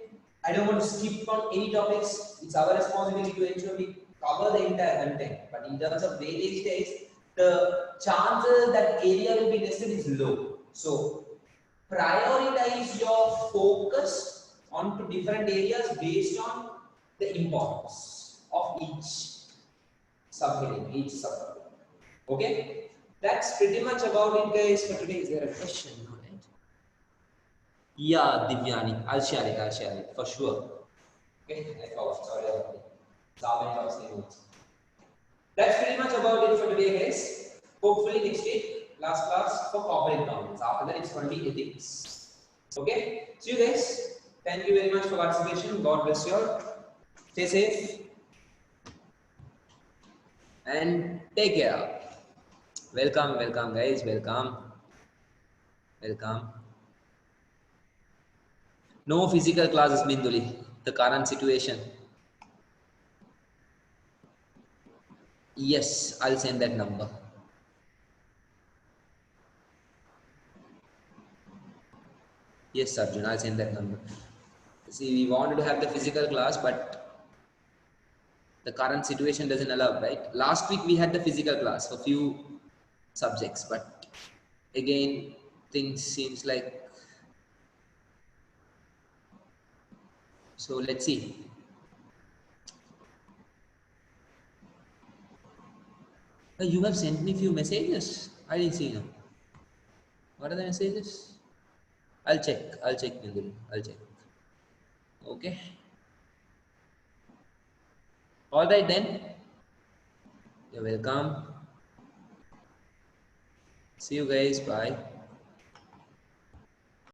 I don't want to skip on any topics. It's our responsibility to ensure we cover the entire content. But in terms of weightage test, the chances that area will be tested is low. So prioritize your focus onto different areas based on the importance of each subheading, each subtopic. Okay, that's pretty much about it, guys. For today, is there a question? No, right? Yeah, Divyani, I'll share it for sure. Okay, I forgot. Sorry about it. Salman notes. That's pretty much about it for today, guys. Hopefully next week, last class for corporate governance. After that, it's going to be ethics. Okay. See you guys. Thank you very much for participation. God bless you all. Stay safe and take care. Welcome, welcome, guys. Welcome, welcome. No physical classes, Minduli. The current situation. Yes, I'll send that number. Yes, Arjun, I'll send that number. See, we wanted to have the physical class, but the current situation doesn't allow, right? Last week we had the physical class for few subjects, but again, things seems like, so let's see. You have sent me few messages. I didn't see them. What are the messages? I'll check. I'll check, Nindulu. I'll check. Okay. All right then. You're welcome. See you guys. Bye.